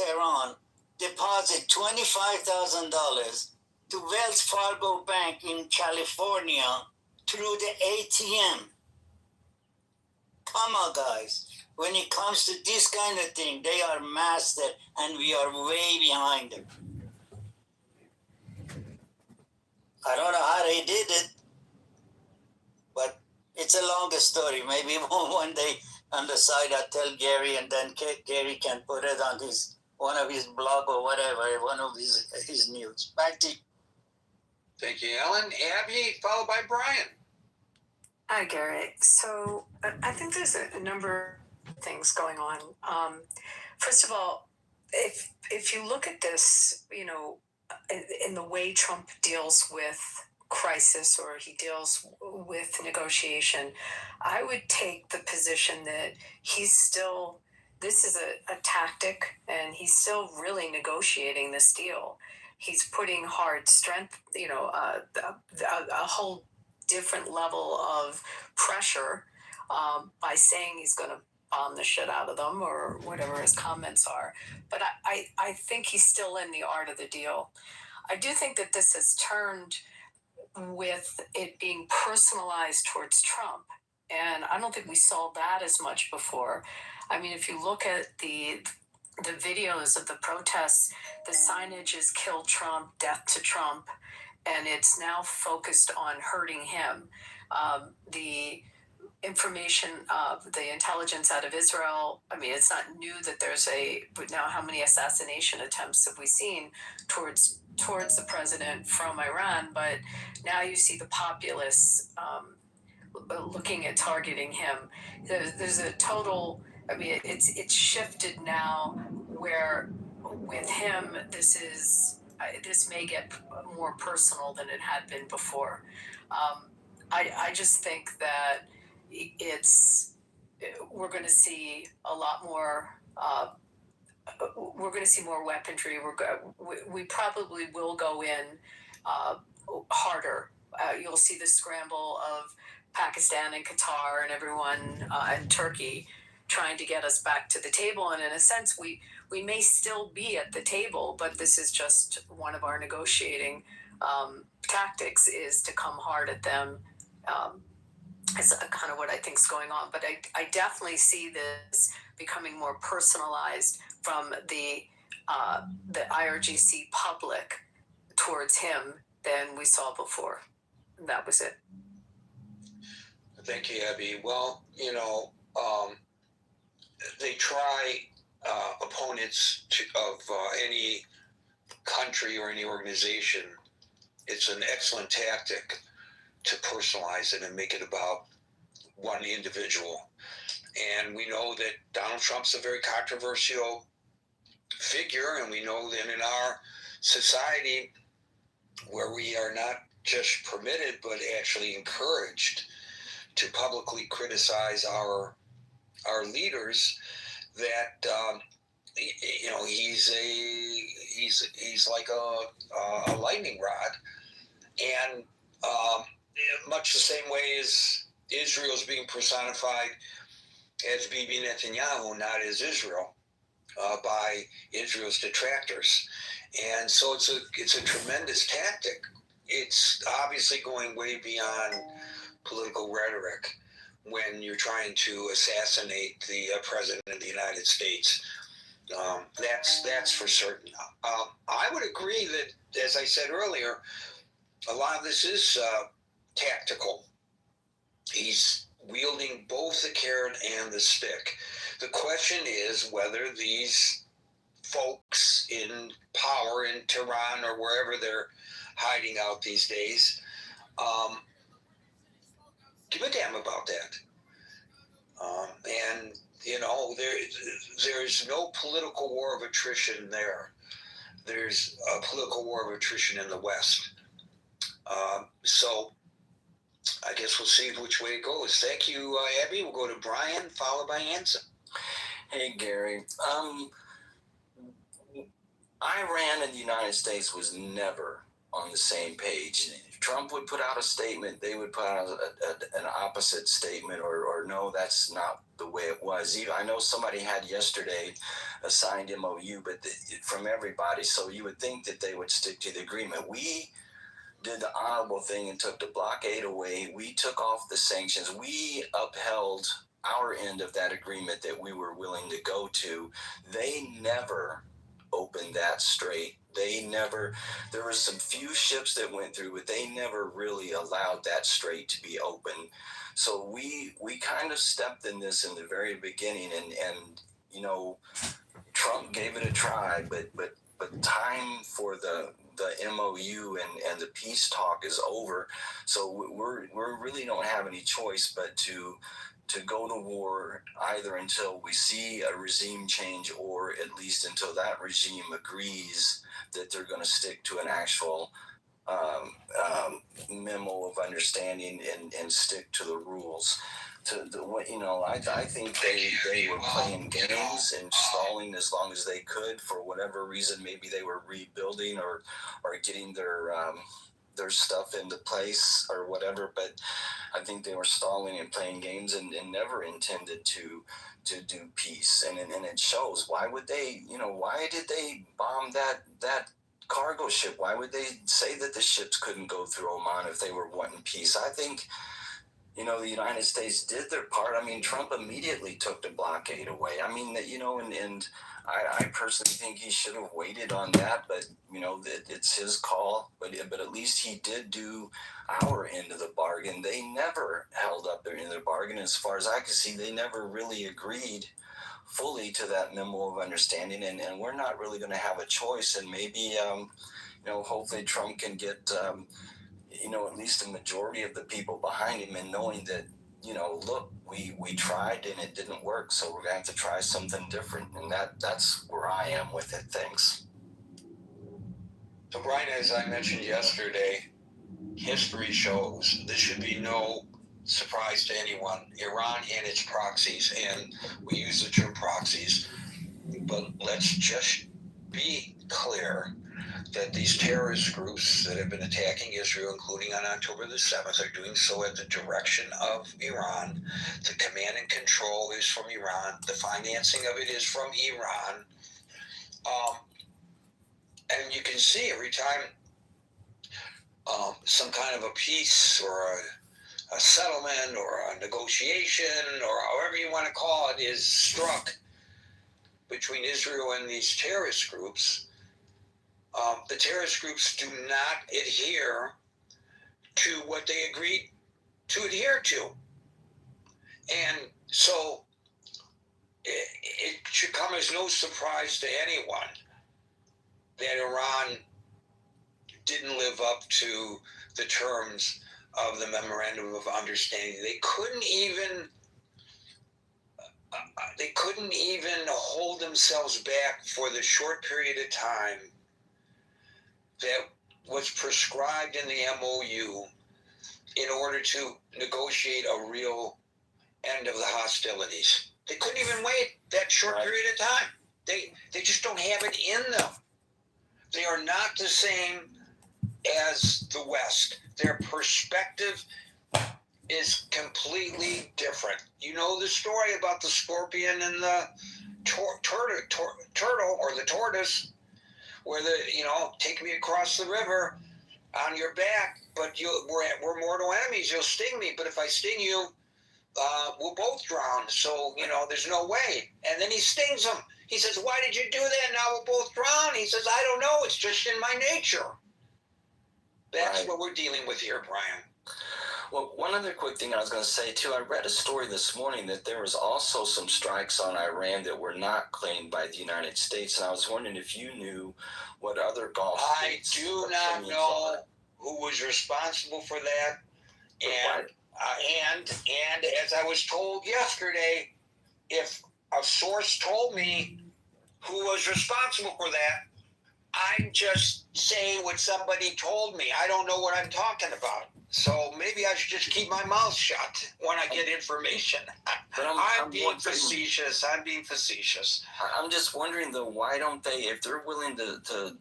Tehran deposit $25,000 to Wells Fargo Bank in California through the ATM. Come on, guys. When it comes to this kind of thing, they are master, and we are way behind them. I don't know how they did it, but it's a longer story. Maybe one day on the side I'll tell Gary, and then Gary can put it on one of his blog or whatever, one of his news. Back to you. Thank you, Ellen. Abby, followed by Brian. Hi, Gary. So I think there's a number of things going on. First of all, if you look at this, in the way Trump deals with crisis or he deals with negotiation, I would take the position that this is a tactic, and he's still really negotiating this deal. He's putting hard strength, a whole different level of pressure by saying he's going to bomb the shit out of them or whatever his comments are. But I think he's still in the art of the deal. I do think that this has turned with it being personalized towards Trump. And I don't think we saw that as much before. I mean, if you look at the videos of the protests, the signage is "Kill Trump, Death to Trump," and it's now focused on hurting him. The information of the intelligence out of Israel, I mean, it's not new that there's now how many assassination attempts have we seen towards the president from Iran, but now you see the populace looking at targeting him. There's a total, I mean, it's shifted now where with him, this may get more personal than it had been before. I just think that we're going to see a lot more. We're going to see more weaponry. We probably will go in harder. You'll see the scramble of Pakistan and Qatar and everyone and Turkey trying to get us back to the table. And in a sense, we may still be at the table, but this is just one of our negotiating tactics, is to come hard at them. It's kind of what I think is going on. But I definitely see this becoming more personalized from the IRGC public towards him than we saw before. And that was it. Thank you, Abby. Well, they try opponents of any country or any organization. It's an excellent tactic to personalize it and make it about one individual. And we know that Donald Trump's a very controversial figure, and we know that in our society, where we are not just permitted but actually encouraged to publicly criticize our leaders, that he's like a lightning rod, and much the same way as Israel is being personified as Bibi Netanyahu, not as Israel, by Israel's detractors. And so it's a tremendous tactic. It's obviously going way beyond political rhetoric when you're trying to assassinate the president of the United States. That's for certain. I would agree that, as I said earlier, a lot of this is tactical. He's wielding both the carrot and the stick. The question is whether these folks in power in Tehran or wherever they're hiding out these days give a damn about that. And there's no political war of attrition there. There's a political war of attrition in the West. So I guess we'll see which way it goes. Thank you, Abby. We'll go to Brian, followed by Anson. Hey, Gary. Iran in the United States was never on the same page. If Trump would put out a statement, they would put out an opposite statement, or no, that's not the way it was. I know somebody had yesterday a signed MOU, but from everybody, so you would think that they would stick to the agreement. We did the honorable thing and took the blockade away. We took off the sanctions. We upheld our end of that agreement that we were willing to go to. They never opened that straight. They never, there were some few ships that went through, but they never really allowed that strait to be open. So we kind of stepped in this in the very beginning, and you know, Trump gave it a try, but time for the MOU and the peace talk is over. So we really don't have any choice but to go to war, either until we see a regime change, or at least until that regime agrees that they're going to stick to an actual memo of understanding and stick to the rules. I think they were playing games and stalling as long as they could for whatever reason. Maybe they were rebuilding or getting their stuff into place or whatever. But I think they were stalling and playing games and never intended to do peace. And it shows. Why would they? Why did they bomb that cargo ship? Why would they say that the ships couldn't go through Oman if they were wanting peace? I think, the United States did their part. I mean, Trump immediately took the blockade away. I mean, and I personally think he should have waited on that, but, it's his call. But at least he did do our end of the bargain. They never held up their end of the bargain. As far as I can see, they never really agreed fully to that memo of understanding, and we're not really going to have a choice. And maybe, hopefully Trump can get, at least a majority of the people behind him, and knowing that, look, we tried and it didn't work, so we're going to have to try something different. And that's where I am with it. Thanks. So, Brian, as I mentioned yesterday, history shows this should be no surprise to anyone. Iran and its proxies, and we use the term proxies, but let's just be clear that these terrorist groups that have been attacking Israel, including on October the 7th, are doing so at the direction of Iran. The command and control is from Iran. The financing of it is from Iran. And you can see every time some kind of a peace or a settlement or a negotiation, or however you want to call it, is struck between Israel and these terrorist groups, the terrorist groups do not adhere to what they agreed to adhere to. And so it should come as no surprise to anyone that Iran didn't live up to the terms of the Memorandum of Understanding. They couldn't even hold themselves back for the short period of time that was prescribed in the MOU in order to negotiate a real end of the hostilities. They couldn't even wait that short period of time. They just don't have it in them. They are not the same as the West. Their perspective is completely different. You know the story about the scorpion and the turtle or the tortoise, where take me across the river on your back, but we're mortal enemies. You'll sting me, but if I sting you, we'll both drown. So, there's no way. And then he stings him. He says, why did you do that? Now we'll both drown. He says, I don't know. It's just in my nature. That's what we're dealing with here, Brian. Well, one other quick thing I was going to say, too, I read a story this morning that there was also some strikes on Iran that were not claimed by the United States, and I was wondering if you knew what other Gulf states... I do not know who was responsible for that, and as I was told yesterday, if a source told me who was responsible for that, I'm just saying what somebody told me. I don't know what I'm talking about. So maybe I should just keep my mouth shut when I get information. But I'm being facetious. I'm being facetious. I'm just wondering, though, why don't they, if they're willing to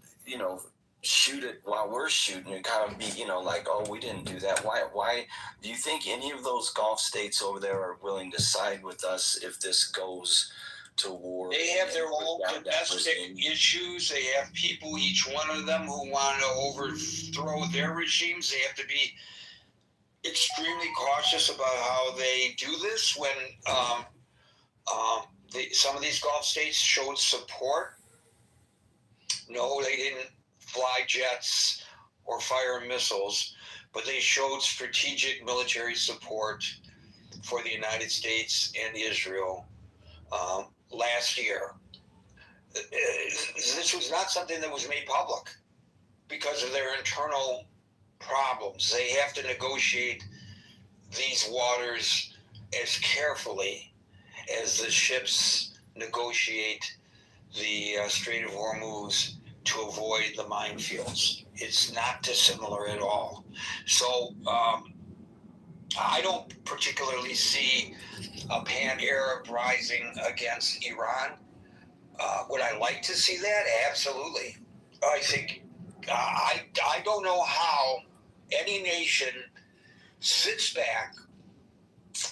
shoot it while we're shooting and kind of be, like, oh, we didn't do that. Why do you think any of those Gulf states over there are willing to side with us if this goes to war? They have their own domestic issues. They have people, each one of them, who want to overthrow their regimes. They have to be extremely cautious about how they do this. When some of these Gulf states showed support, no, they didn't fly jets or fire missiles, but they showed strategic military support for the United States and Israel last year. This was not something that was made public because of their internal problems. They have to negotiate these waters as carefully as the ships negotiate the Strait of Hormuz to avoid the minefields. It's not dissimilar at all. So I don't particularly see a pan-Arab rising against Iran. Would I like to see that? Absolutely. I think I don't know how any nation sits back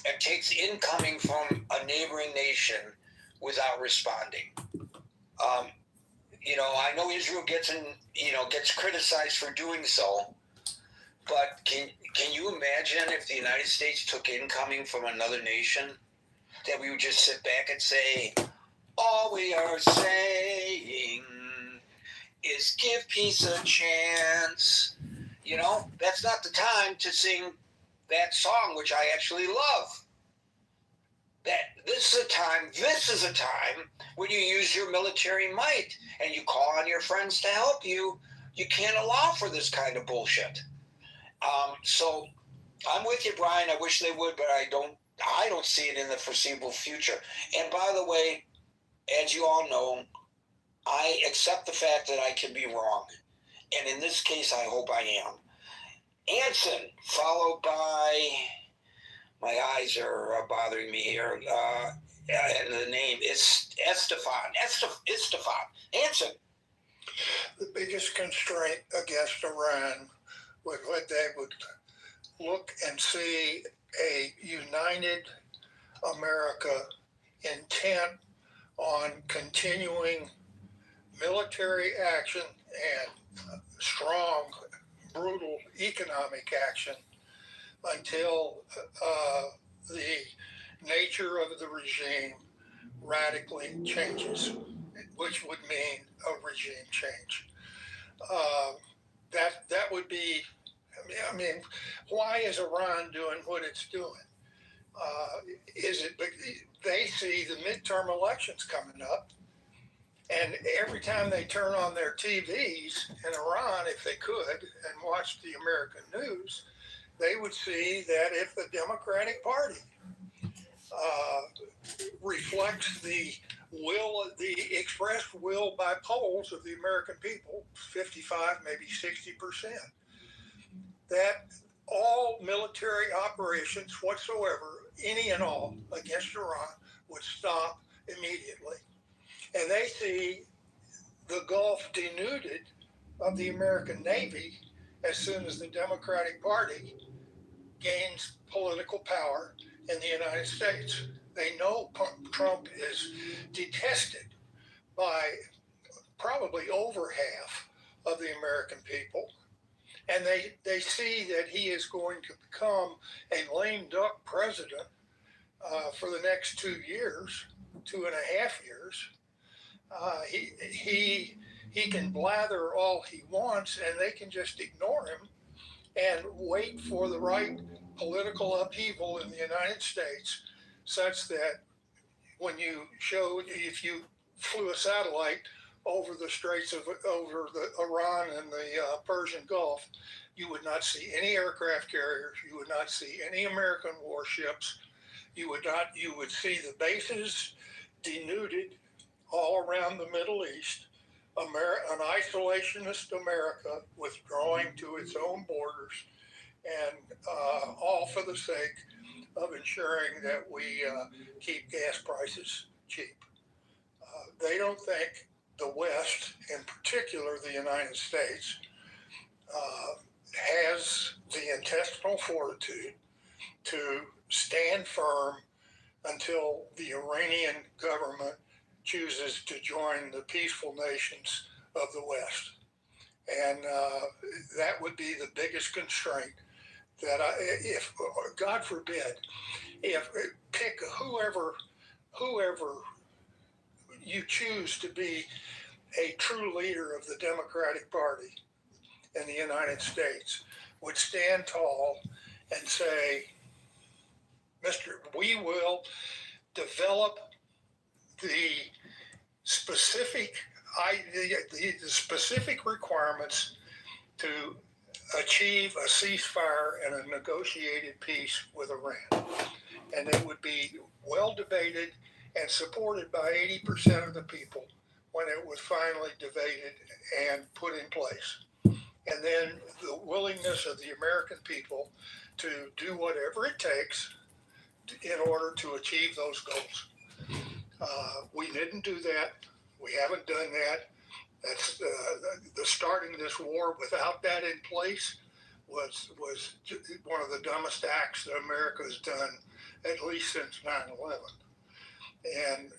and takes incoming from a neighboring nation without responding. I know Israel gets criticized for doing so, but can you imagine if the United States took incoming from another nation, that we would just sit back and say, all we are saying is give peace a chance? That's not the time to sing that song, which I actually love. This is a time when you use your military might and you call on your friends to help you. You can't allow for this kind of bullshit. So I'm with you, Brian. I wish they would, but I don't see it in the foreseeable future. And by the way, as you all know, I accept the fact that I can be wrong. And in this case, I hope I am. Anson, followed by, my eyes are bothering me here, and the name is Estefan. Anson. The biggest constraint against Iran was what they would look and see a united America intent on continuing military action and strong, brutal economic action until the nature of the regime radically changes, which would mean a regime change. That would be, I mean, why is Iran doing what it's doing? Is it they see the midterm elections coming up, and every time they turn on their TVs in Iran, if they could, and watch the American news, they would see that if the Democratic Party reflects the expressed will by polls of the American people, 55, maybe 60%, that all military operations whatsoever, any and all, against Iran would stop immediately. And they see the Gulf denuded of the American Navy as soon as the Democratic Party gains political power in the United States. They know Trump is detested by probably over half of the American people. And they see that he is going to become a lame duck president for the next 2 years, 2.5 years. He can blather all he wants, and they can just ignore him and wait for the right political upheaval in the United States, such that if you flew a satellite over the straits over the Iran and the Persian Gulf, you would not see any aircraft carriers. You would not see any American warships. You would see the bases denuded all around the Middle East. An isolationist America withdrawing to its own borders, and all for the sake of ensuring that we keep gas prices cheap. They don't think the West, in particular the United States, has the intestinal fortitude to stand firm until the Iranian government chooses to join the peaceful nations of the West. And that would be the biggest constraint that if God forbid, if pick whoever you choose to be a true leader of the Democratic Party in the United States would stand tall and say, we will develop the specific the specific requirements to achieve a ceasefire and a negotiated peace with Iran. And it would be well debated and supported by 80% of the people when it was finally debated and put in place. And then the willingness of the American people to do whatever it takes in order to achieve those goals. We didn't do that. We haven't done that. That's the starting this war without that in place was one of the dumbest acts that America has done at least since 9/11. And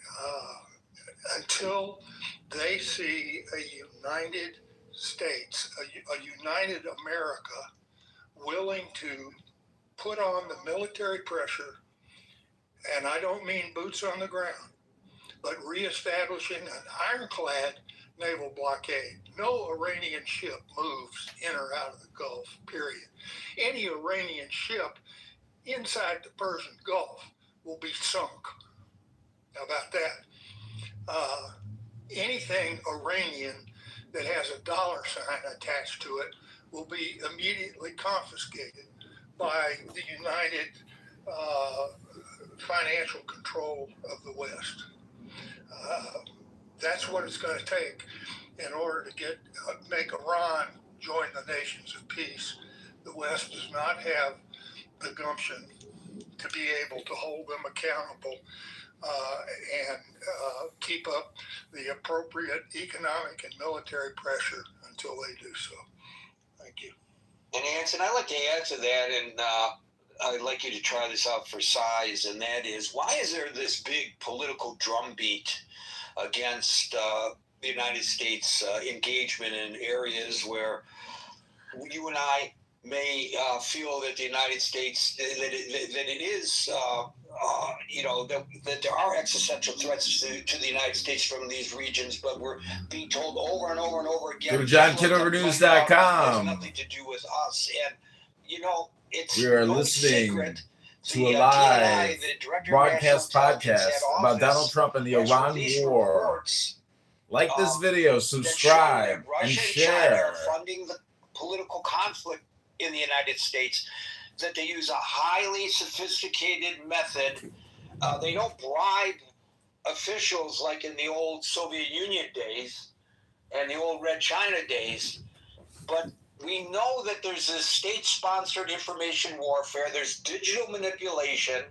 until they see a united states, a united America willing to put on the military pressure, and I don't mean boots on the ground, but reestablishing an ironclad naval blockade. No Iranian ship moves in or out of the Gulf, period. Any Iranian ship inside the Persian Gulf will be sunk. How about that? Anything Iranian that has a dollar sign attached to it will be immediately confiscated by the united financial control of the West. That's what it's going to take in order to make Iran join the nations of peace. The West does not have the gumption to be able to hold them accountable and keep up the appropriate economic and military pressure until they do so. Thank you. And Anson, I'd like to add to that, and I'd like you to try this out for size, and that is, why is there this big political drumbeat against the United States engagement in areas where you and I may feel that the United States, that it is, that there are existential threats to the United States from these regions, but we're being told over and over and over again. Go to JohnKitoverNews.com. Has nothing to do with us, and it's we are no listening secret. To a live broadcast podcast about Donald Trump and the Iran war. Like this video, subscribe, and share. Funding the political conflict in the United States, that they use a highly sophisticated method. They don't bribe officials like in the old Soviet Union days and the old Red China days, but we know that there's this state-sponsored information warfare. There's digital manipulation.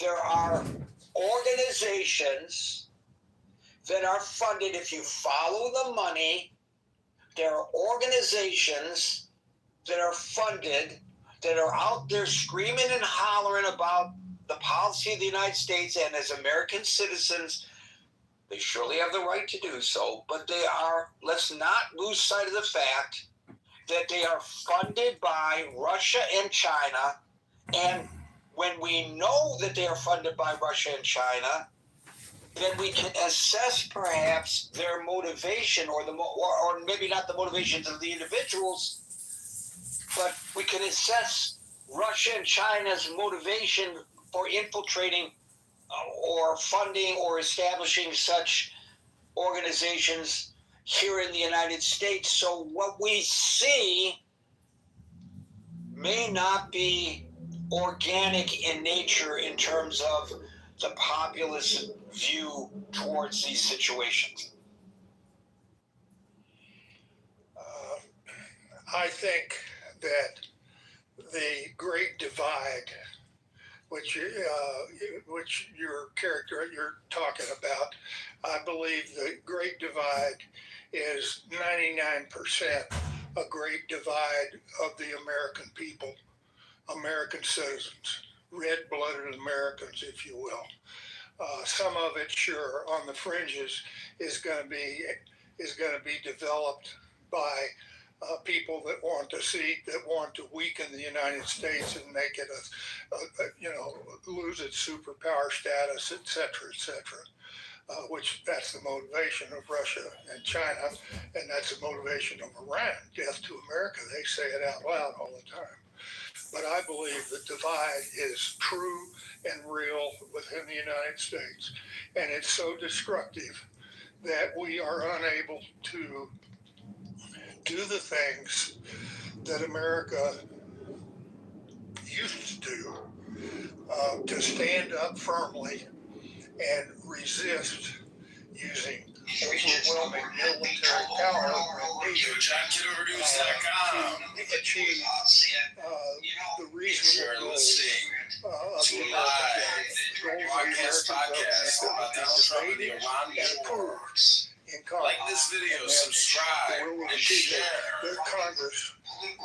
There are organizations that are funded. If you follow the money, there are organizations that are funded that are out there screaming and hollering about the policy of the United States, and as American citizens, they surely have the right to do so, but they are, let's not lose sight of the fact that they are funded by Russia and China. And when we know that they are funded by Russia and China, then we can assess perhaps their motivation or maybe not the motivations of the individuals, but we can assess Russia and China's motivation for infiltrating or funding or establishing such organizations here in the United States. So what we see may not be organic in nature in terms of the populist view towards these situations. I think that the great divide which your character you're talking about. I believe the Great Divide is 99% a great divide of the American people, American citizens, red-blooded Americans, if you will. Some of it, sure, on the fringes is going to be developed by people that want to that want to weaken the United States and make it lose its superpower status, et cetera, et cetera. Which that's the motivation of Russia and China, and that's the motivation of Iran. Death to America, they say it out loud all the time. But I believe the divide is true and real within the United States, and it's so destructive that we are unable to do the things that America used to do, to stand up firmly and resist using overwhelming military power when needed to achieve the reasonable goals of the American Broadcast podcast about Donald Trump and the Iran war. in Congress. Like this video, subscribe, and share. Their Congress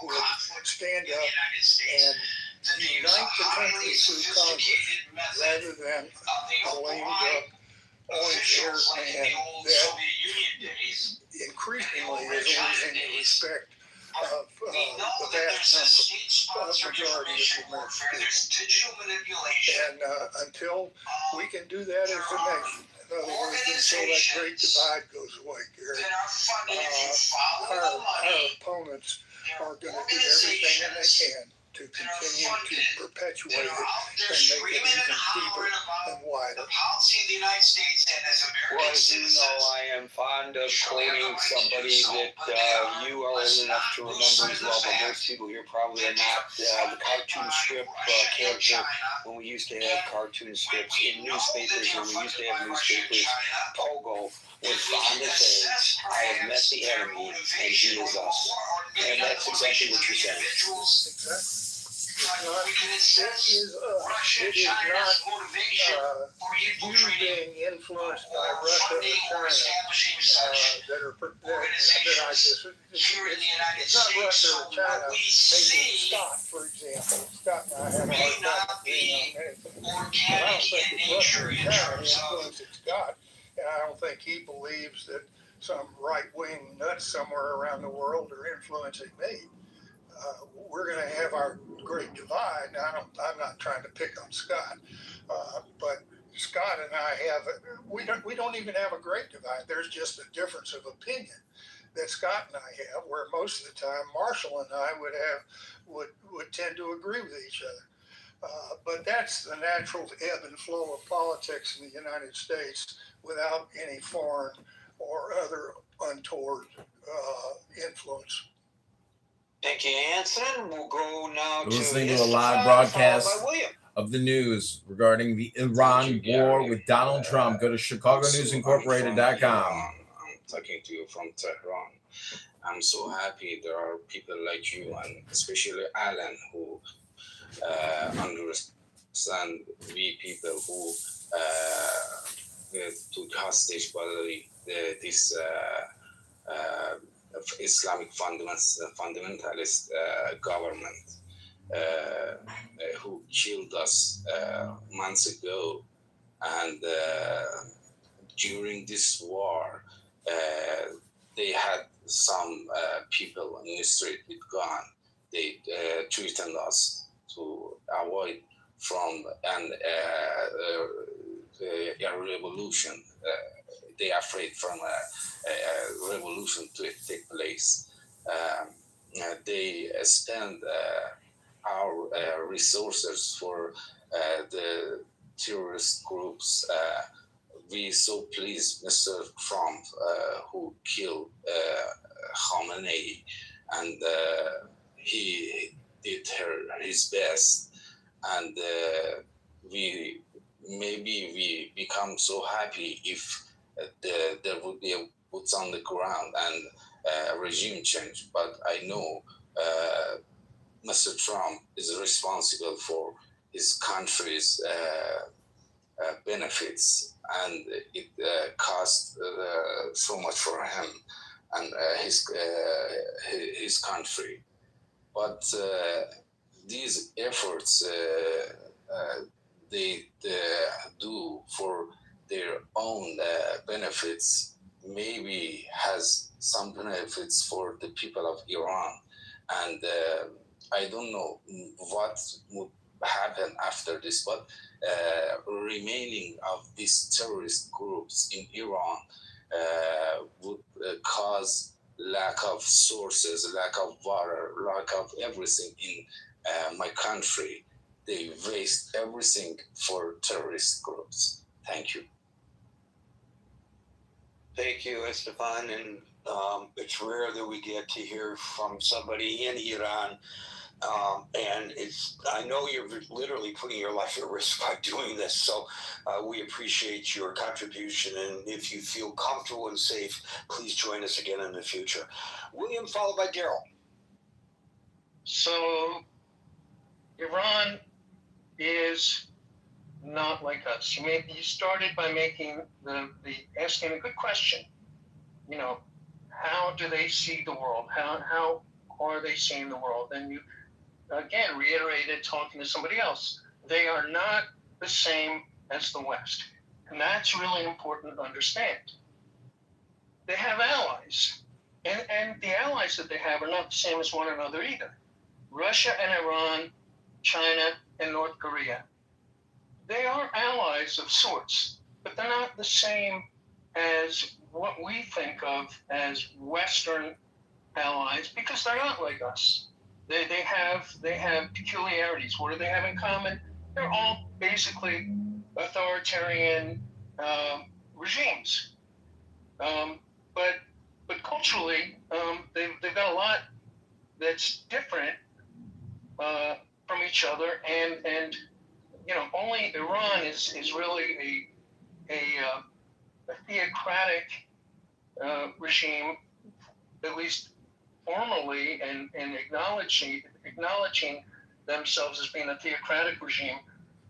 would stand up and unite the country through Congress rather than a lame duck orange-haired man that increasingly is losing the respect of the vast majority of the American people. And until we can do that as a nation, in other words, until that great divide goes away, Gary, our opponents are going to do everything that they can to continue to perpetuate it and make it even deeper and wider. Well, as you know, I am fond of quoting somebody that you are old enough to remember as well, but most people here probably are not. The cartoon strip character, when we used to have cartoon strips in newspapers, when we used to have newspapers, Pogo was fond of saying, I have met the enemy and he is us. And that's exactly what you're saying. Exactly. It is not you being influenced by Russia or China it's not Russia or China making Scott, for example. Scott and I have a hard time agreeing on anything. But I don't think it's Russia or China influencing Scott, and I don't think he believes that some right-wing nuts somewhere around the world are influencing me. We're going to have our great divide. Now, I'm not trying to pick on Scott, but Scott and I we don't even have a great divide. There's just a difference of opinion that Scott and I have, where most of the time Marshall and I would tend to agree with each other. But that's the natural ebb and flow of politics in the United States without any foreign or other untoward influence. Thank you, Anson. We'll go now We're listening to a live broadcast of the news regarding the Iran war with Donald Trump. Go to ChicagoNewsIncorporated.com. I'm talking to you from Tehran. I'm so happy there are people like you, and especially Alan, who understand we people who took hostage by this Islamic fundamentalist government who killed us months ago. And during this war, they had some people in the street with gun. They threatened us to avoid from a revolution. They are afraid from a revolution to take place. They spend our resources for the terrorist groups. We so pleased Mr. Trump, who killed Khamenei, and he did his best, and we become so happy if there would be a boots on the ground and regime change. But I know Mr. Trump is responsible for his country's benefits, and it cost so much for him and his country. But these efforts they do for their own benefits maybe has some benefits for the people of Iran, and I don't know what would happen after this, but remaining of these terrorist groups in Iran would cause lack of sources, lack of water, lack of everything in my country. They waste everything for terrorist groups. Thank you. Thank you, Estefan. And it's rare that we get to hear from somebody in Iran. And I know you're literally putting your life at risk by doing this. So we appreciate your contribution. And if you feel comfortable and safe, please join us again in the future. William, followed by Daryl. So Iran is not like us. You started by making asking a good question. You know, how do they see the world? How are they seeing the world? And you again reiterated talking to somebody else. They are not the same as the West, and that's really important to understand. They have allies, and the allies that they have are not the same as one another either. Russia and Iran, China and North Korea. They are allies of sorts, but they're not the same as what we think of as Western allies, because they're not like us. They have peculiarities. What do they have in common? They're all basically authoritarian regimes, but culturally they've got a lot that's different from each other, and you know, only Iran is really a theocratic regime, at least formally, and acknowledging themselves as being a theocratic regime.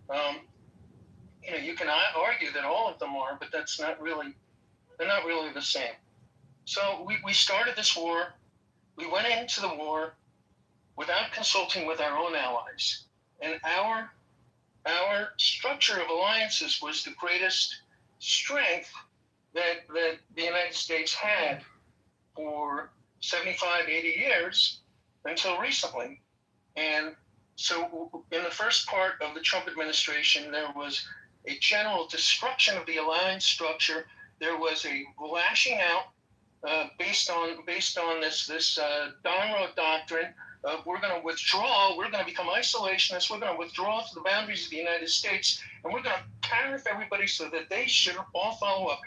You know, you can argue that all of them are, but they're not really the same. So we started this war. We went into the war without consulting with our own allies, and our structure of alliances was the greatest strength that the United States had for 75, 80 years until recently. And so in the first part of the Trump administration, there was a general destruction of the alliance structure. There was a lashing out based on this Donroe doctrine. We're going to withdraw. We're going to become isolationists. We're going to withdraw to the boundaries of the United States, and we're going to tariff everybody so that they should all follow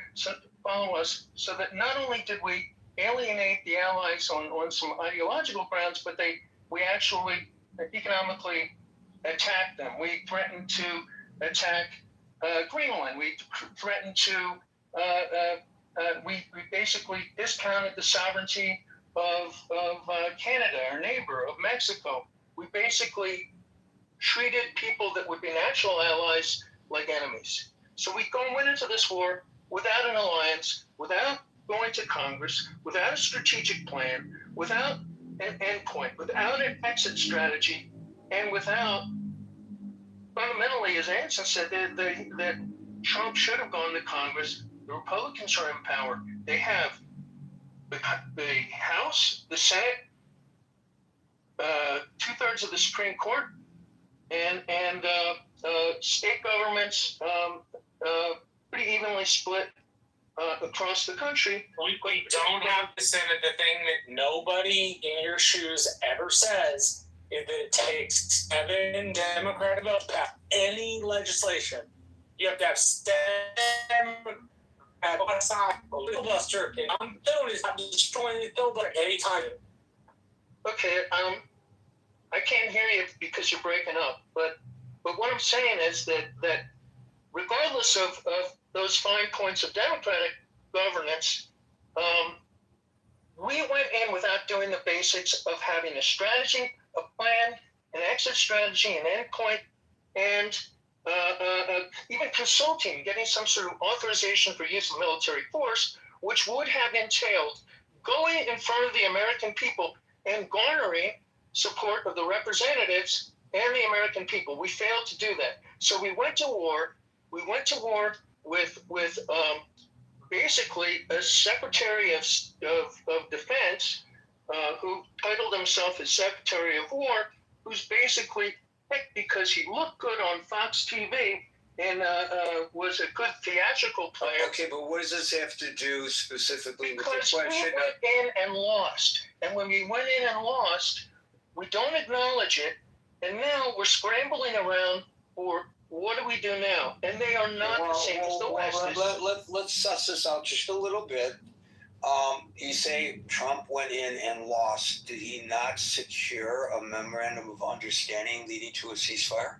us. So that not only did we alienate the allies on some ideological grounds, but we actually economically attacked them. We threatened to attack Greenland. We threatened to. We basically discounted the sovereignty of Canada, our neighbor, of Mexico. We basically treated people that would be natural allies like enemies. So we went into this war without an alliance, without going to Congress, without a strategic plan, without an endpoint, without an exit strategy, and without, fundamentally, as Anson said, that Trump should have gone to Congress. The Republicans are in power. They have the House, the Senate, 2/3 of the Supreme Court, and state governments pretty evenly split across the country. We don't have the Senate. The thing that nobody in your shoes ever says is that it takes 7 Democratic votes to pass any legislation. You have to have 7 filibuster, and I'm doing is I'm destroying the filibuster anytime. Okay, I can't hear you because you're breaking up. But what I'm saying is that regardless of those fine points of democratic governance, we went in without doing the basics of having a strategy, a plan, an exit strategy, an endpoint, and even consulting, getting some sort of authorization for use of military force, which would have entailed going in front of the American people and garnering support of the representatives and the American people. We failed to do that. So we went to war. We went to war with basically a Secretary of Defense who titled himself as Secretary of War, who's basically picked because he looked good on Fox TV and was a good theatrical player. Okay, but what does this have to do specifically with the Because we question? went in and lost. And when we went in and lost, we don't acknowledge it. And now we're scrambling around for what do we do now? And they are not the same as the West. Let's suss this out just a little bit. You say Trump went in and lost. Did he not secure a memorandum of understanding leading to a ceasefire?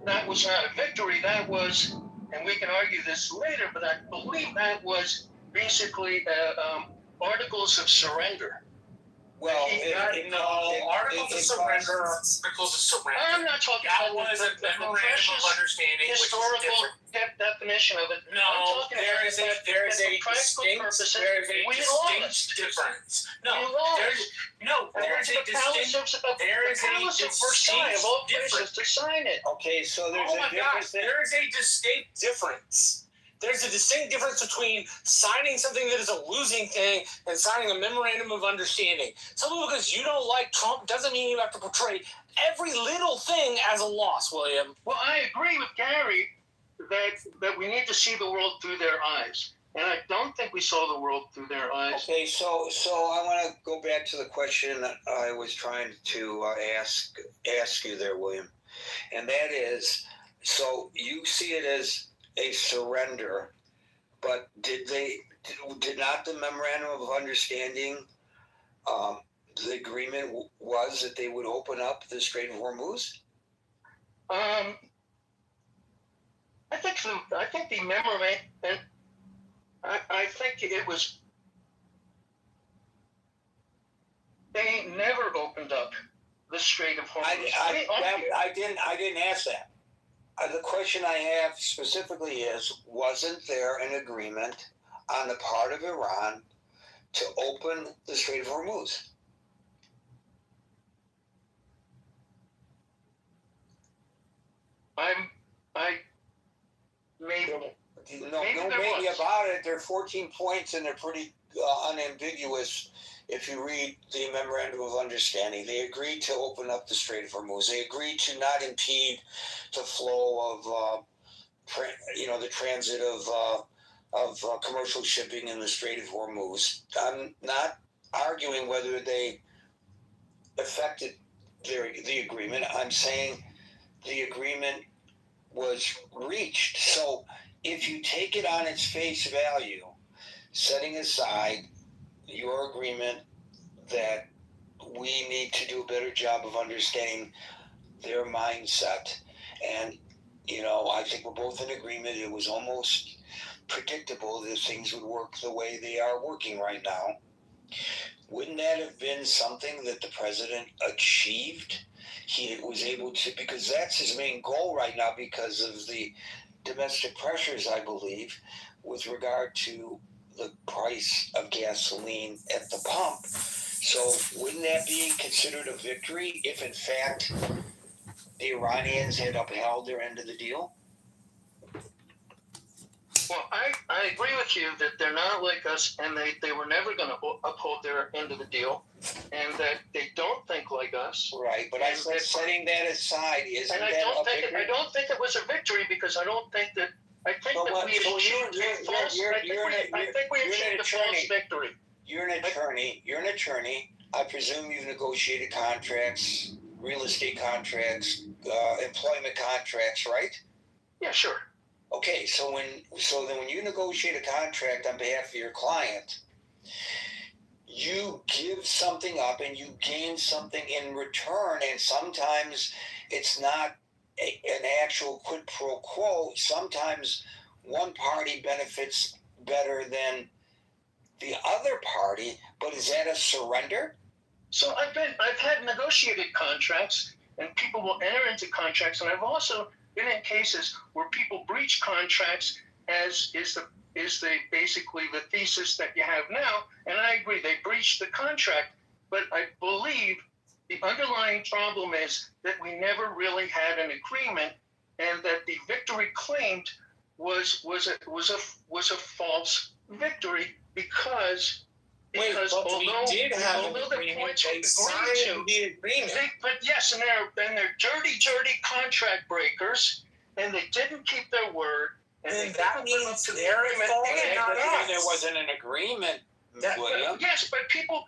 That was not a victory. That was, and we can argue this later, but I believe that was basically articles of surrender. Well, articles of surrender. I'm not talking that about was the a memorandum of understanding, historical which is different. definition of it. No, there is a distinct difference. There is a distinct difference. Okay, so there's a difference. There is a distinct difference. There's a distinct difference between signing something that is a losing thing and signing a memorandum of understanding. Simply because you don't like Trump doesn't mean you have to portray every little thing as a loss, William. Well, I agree with Gary that we need to see the world through their eyes. And I don't think we saw the world through their eyes. Okay, so I want to go back to the question that I was trying to ask you there, William. And that is, so you see it as a surrender, but did not the memorandum of understanding, the agreement was that they would open up the Strait of Hormuz? I think the memorandum, and I think it was, they never opened up the Strait of Hormuz. I didn't ask that. The question I have specifically is, wasn't there an agreement on the part of Iran to open the Strait of Hormuz? Maybe about it. There are 14 points, and they're pretty unambiguous. If you read the memorandum of understanding, they agreed to open up the Strait of Hormuz. They agreed to not impede the flow of, the transit of commercial shipping in the Strait of Hormuz. I'm not arguing whether they affected the agreement. I'm saying the agreement was reached. So if you take it on its face value, setting aside your agreement that we need to do a better job of understanding their mindset, and I think we're both in agreement it was almost predictable that things would work the way they are working right now. Wouldn't that have been something that the president achieved? He was able to, because that's his main goal right now because of the domestic pressures, I believe, with regard to the price of gasoline at the pump. So wouldn't that be considered a victory if, in fact, the Iranians had upheld their end of the deal? Well, I agree with you that they're not like us, and they were never going to uphold their end of the deal, and that they don't think like us. Right, but I said setting that aside, isn't that a victory? I don't think it was a victory because I don't think that. I think that we achieved a false victory. You're an attorney. I presume you've negotiated contracts, real estate contracts, employment contracts, right? Yeah, sure. Okay, so then when you negotiate a contract on behalf of your client, you give something up and you gain something in return, and sometimes it's not an actual quid pro quo. Sometimes one party benefits better than the other party, but is that a surrender? So I've had negotiated contracts, and people will enter into contracts. And I've also been in cases where people breach contracts, as is basically the thesis that you have now. And I agree, they breached the contract, but I believe the underlying problem is that we never really had an agreement, and that the victory claimed was a false victory because although we did have an the agreement, points they signed the agreement. but yes, and they're dirty contract breakers, and they didn't keep their word. And that means they're at fault and not us. There wasn't an agreement, William. Yes, but people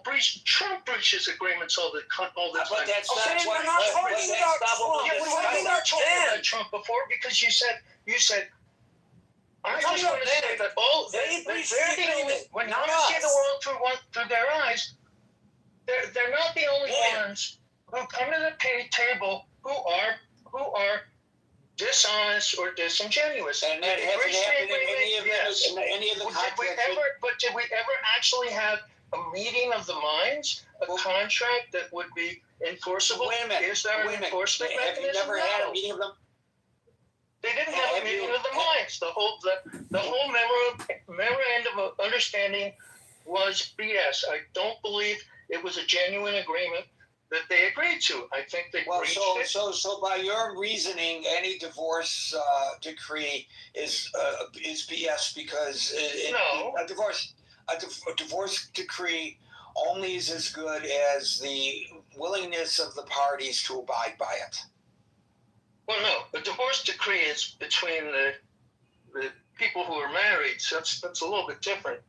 breach. Trump breaches agreements all the time. But that's Okay, not what. we're not talking about Trump. Yeah, we We're were not talking them. about Trump before because you said. I talking just want about to say them. that They they're breached the the only. agreement, When you not see the us. world through their eyes, they're not the only William. ones who come to the table who are dishonest or disingenuous. And that They hasn't breached the happened in agreement, yes. any of the contracts. Did we ever actually have a meeting of the minds, a contract that would be enforceable? Wait a minute. Is there an enforcement Have you mechanism? never had No. a meeting of them? They didn't have a meeting of the minds. The whole memorandum of understanding was BS. I don't believe it was a genuine agreement that they agreed to. I think they breached it. So by your reasoning, any divorce decree is BS because No. a divorce decree only is as good as the willingness of the parties to abide by it. Well, no, the divorce decree is between the people who are married, so that's a little bit different.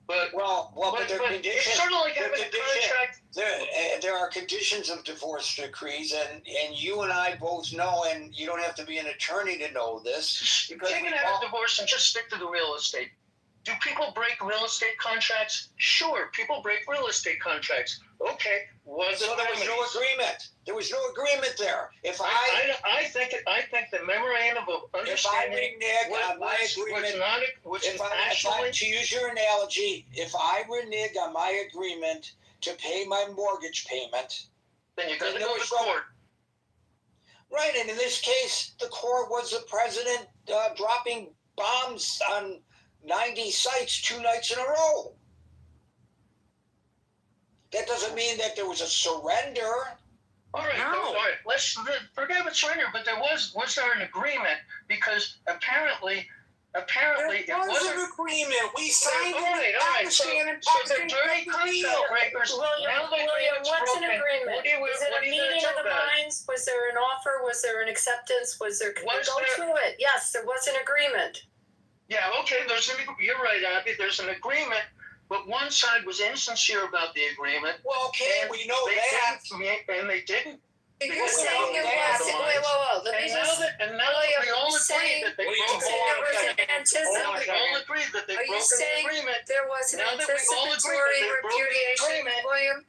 But but there are it's conditions. sort of like having a contract. There are conditions of divorce decrees, and you and I both know, and you don't have to be an attorney to know this. Because Take it out of divorce and just stick to the real estate. Do people break real estate contracts? Sure, people break real estate contracts. Okay, so there was no agreement. There was no agreement there. I think the memorandum of understanding to use your analogy, if I renege on my agreement to pay my mortgage payment, then you got to go to court. Right, and in this case, the court was the president dropping bombs on 90 sites 2 nights in a row. That doesn't mean that there was a surrender. All right, all right. Let's forget about surrender. But was there an agreement? Because apparently There it wasn't an agreement. We signed all right. So the dirty contract breakers. William, what's an agreement? Is it a meeting of the minds? Was there an offer? Was there an acceptance? Was there? Go through it. Yes, there was an agreement. Yeah, okay, you're right, Abby. There's an agreement, but one side was insincere about the agreement. Well, okay, we know that. And they didn't. You're saying it was. Whoa. Let me just. And now we all agree that they broke the agreement. There was an anticipatory repudiation, William?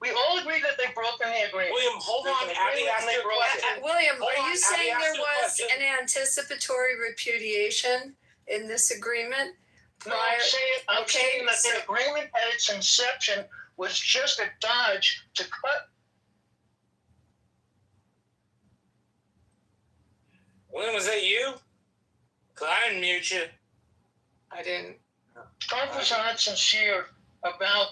We all agree that they broke the agreement. William, hold on. Abby asked you a question. William, Hold are on, you Abby saying asked there you a was question. an anticipatory repudiation in this agreement? No, I'm saying that the agreement at its inception was just a dodge to cut. William, was that you? Because I didn't mute you. I didn't. Trump was not sincere about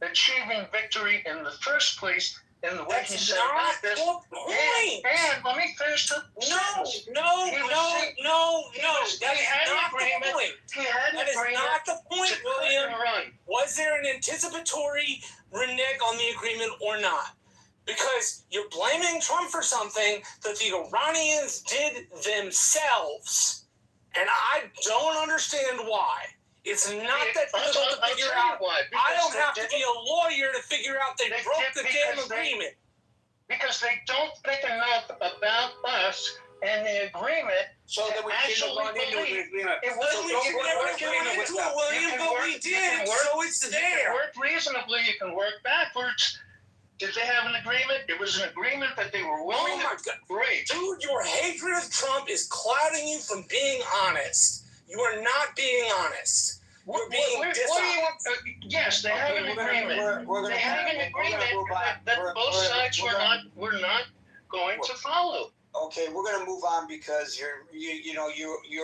achieving victory in the first place in the way he That's said not this. the point. And let me finish the sentence. No. He had an agreement. He had an That is agreement not the point, to cut William. and run. Was there an anticipatory renege on the agreement or not? Because you're blaming Trump for something that the Iranians did themselves, and I don't understand why. It's not that difficult to figure out. Why. I don't have to be a lawyer to figure out they broke the damn agreement. Because they don't think enough about us and the agreement. So that we can run into an agreement. It wasn't We can never get into it, William, but we did, so it's You there. can work reasonably. You can work backwards. Did they have an agreement? It was an agreement that they were willing Oh my to God. break. Dude, your hatred of Trump is clouding you from being honest. You are not being honest. We're being yes, they have an agreement. They have an agreement that both sides were not going to follow. Okay, we're going to move on because you're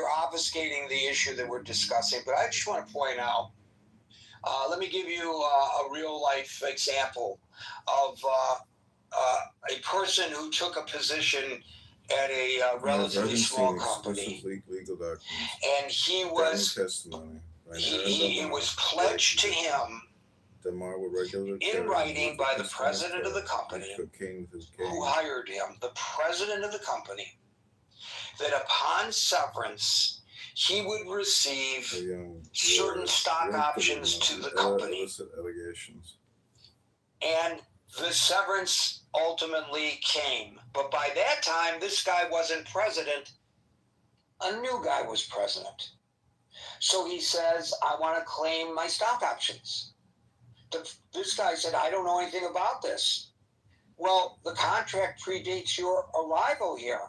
obfuscating the issue that we're discussing. But I just want to point out. Let me give you a real life example of a person who took a position at a relatively small company, and he was it was pledged to him in writing by the president of the company who hired him, the president of the company, that upon severance he would receive certain stock options to the company. And the severance ultimately came. But by that time, this guy wasn't president. A new guy was president. So he says, I want to claim my stock options. This guy said, I don't know anything about this. Well, the contract predates your arrival here.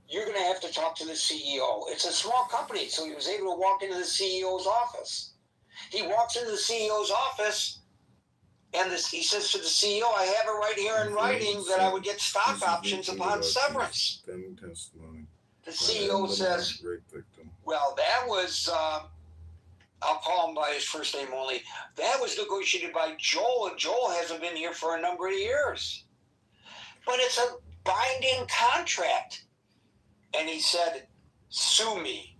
You're going to have to talk to the CEO. It's a small company, so he was able to walk into the CEO's office. He walks into the CEO's office, and he says to the CEO, I have it right here in writing that I would get stock options upon severance. The CEO says, well, that was, I'll call him by his first name only, that was negotiated by Joel, and Joel hasn't been here for a number of years. But it's a binding contract. And he said, sue me.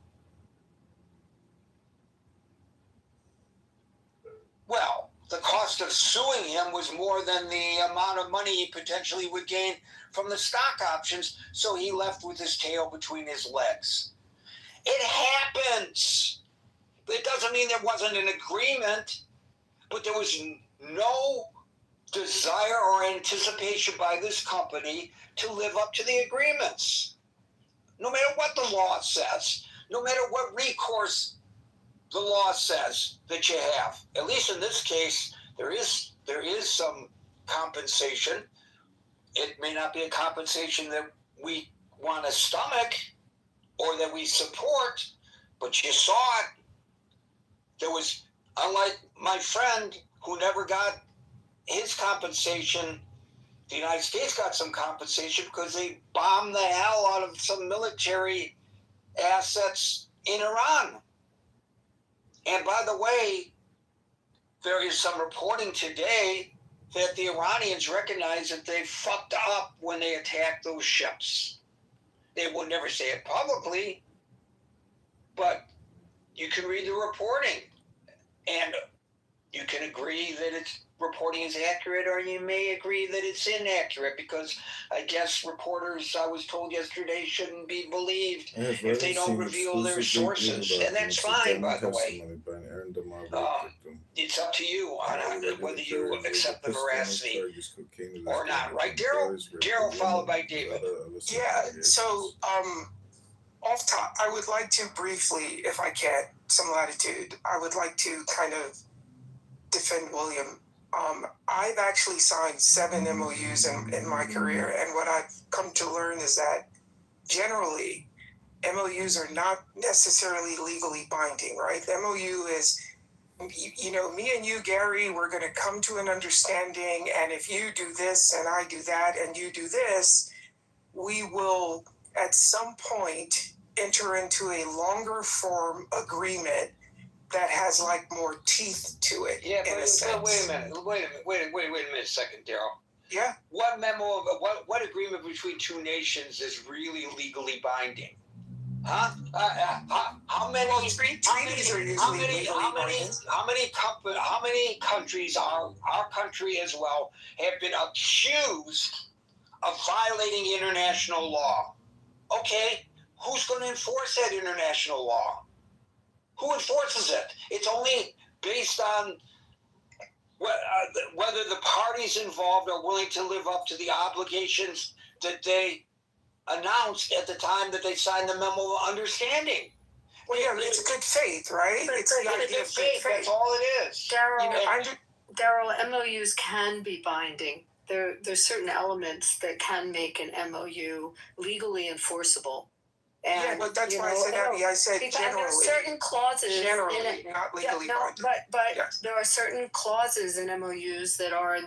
Well, the cost of suing him was more than the amount of money he potentially would gain from the stock options, so he left with his tail between his legs. It happens. It doesn't mean there wasn't an agreement, but there was no desire or anticipation by this company to live up to the agreements. No matter what the law says, no matter what recourse the law says that you have. At least in this case, there is some compensation. It may not be a compensation that we want to stomach or that we support, but you saw it. There was, unlike my friend who never got his compensation, the United States got some compensation because they bombed the hell out of some military assets in Iran. And by the way, there is some reporting today that the Iranians recognize that they fucked up when they attacked those ships. They would never say it publicly, but you can read the reporting and you can agree that its reporting is accurate, or you may agree that it's inaccurate, because I guess reporters, I was told yesterday, shouldn't be believed if they don't reveal their sources. And that's fine, by the way. It's up to you on whether you accept the veracity or not. Right, Daryl? Daryl followed by David. Yeah, so off top, I would like to briefly, if I can, some latitude, I would like to kind of defend William. I've actually signed 7 MOUs in my career, and what I've come to learn is that generally MOUs are not necessarily legally binding, right? The MOU is, me and you, Gary, we're going to come to an understanding, and if you do this and I do that and you do this, we will at some point enter into a longer form agreement that has like more teeth to it. Yeah, but wait a minute, second, Daryl. Yeah. What memo? What agreement between two nations is really legally binding? Huh? How many? Well, treaties are usually legally binding. How many countries, our country as well, have been accused of violating international law? Okay, who's going to enforce that international law? Who enforces it? It's only based on whether the parties involved are willing to live up to the obligations that they announced at the time that they signed the memo of understanding. Well, yeah, it's a good faith, right? It's the idea of good faith. That's all it is. Daryl, MOUs can be binding. There's certain elements that can make an MOU legally enforceable. And, yeah, but that's why I said Abby. I said generally. There are certain clauses. Generally, not legally binding. But Yes. there are certain clauses in MOUs that are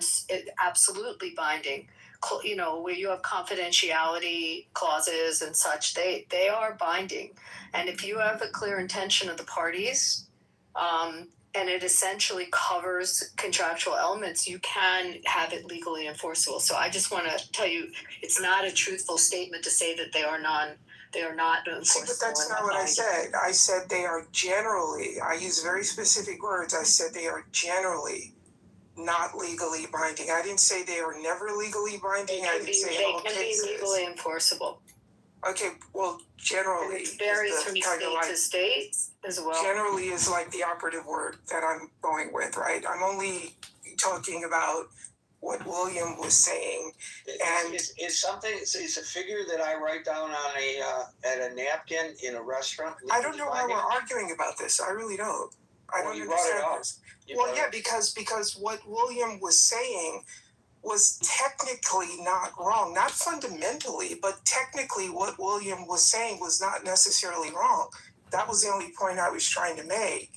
absolutely binding. Where you have confidentiality clauses and such, they are binding. And if you have a clear intention of the parties, and it essentially covers contractual elements, you can have it legally enforceable. So I just want to tell you, it's not a truthful statement to say that they are not enforceable. See, but that's not what I said. I said they are generally, I use very specific words. I said they are generally not legally binding. I didn't say they are never legally binding. I didn't say in all cases. They can be legally enforceable. Okay, well, generally. It varies from state to state as well. Generally is like the operative word that I'm going with, right? I'm only talking about what William was saying. And is a figure that I write down on at a napkin in a restaurant? I don't know why we're arguing about this. I really don't. I don't understand this. Well, yeah, because what William was saying was technically not wrong, not fundamentally, but technically what William was saying was not necessarily wrong. That was the only point I was trying to make.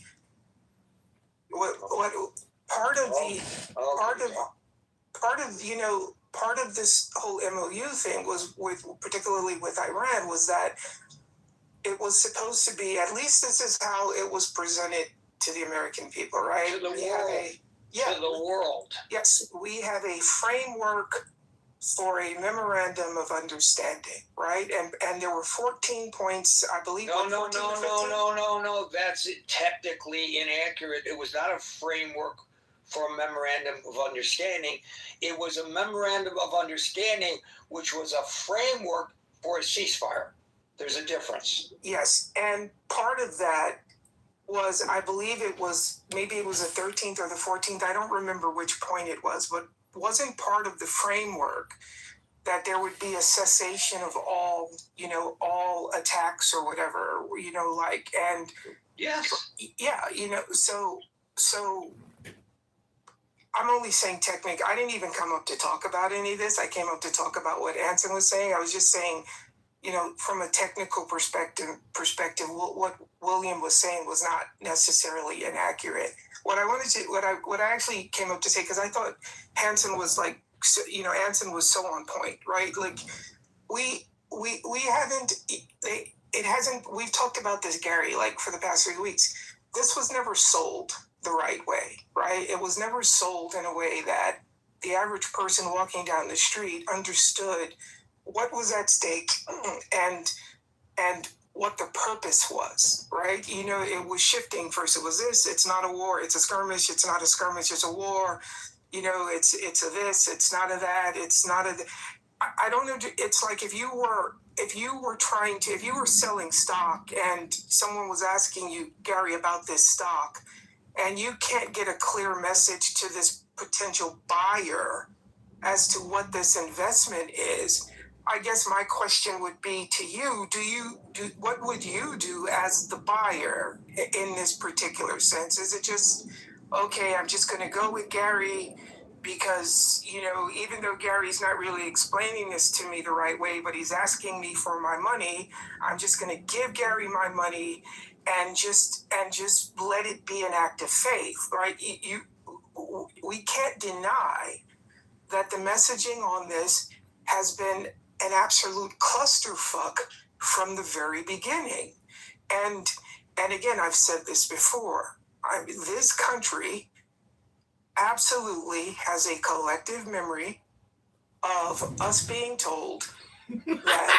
Part of this whole MOU thing was particularly with Iran, was that it was supposed to be, at least this is how it was presented to the American people, right? To the world. Yes, we have a framework for a memorandum of understanding, right? And there were 14 points, I believe. No. That's technically inaccurate. It was not a framework for a memorandum of understanding. It was a memorandum of understanding, which was a framework for a ceasefire. There's a difference. Yes, and part of that was, I believe maybe it was the 13th or the 14th, I don't remember which point it was, but wasn't part of the framework that there would be a cessation of all attacks or whatever, and yes. Yeah, so I'm only saying technique. I didn't even come up to talk about any of this. I came up to talk about what Anson was saying. I was just saying, from a technical perspective, what William was saying was not necessarily inaccurate. What I actually came up to say, because I thought Hanson was Anson was so on point, right? Like we've talked about this, Gary, like for the past 3 weeks. This was never sold the right way, right? It was never sold in a way that the average person walking down the street understood what was at stake and what the purpose was, right? It was shifting. First it was this, it's not a war, it's a skirmish, it's not a skirmish, it's a war. It's a this, it's not a that, it's not a... I don't know, it's like if you were selling stock and someone was asking you, Gary, about this stock, and you can't get a clear message to this potential buyer as to what this investment is, I guess my question would be to you, what would you do as the buyer in this particular sense? Is it just, okay, I'm just going to go with Gary because, even though Gary's not really explaining this to me the right way, but he's asking me for my money, I'm just going to give Gary my money and just let it be an act of faith, right? We can't deny that the messaging on this has been an absolute clusterfuck from the very beginning. And again, I've said this before, this country absolutely has a collective memory of us being told that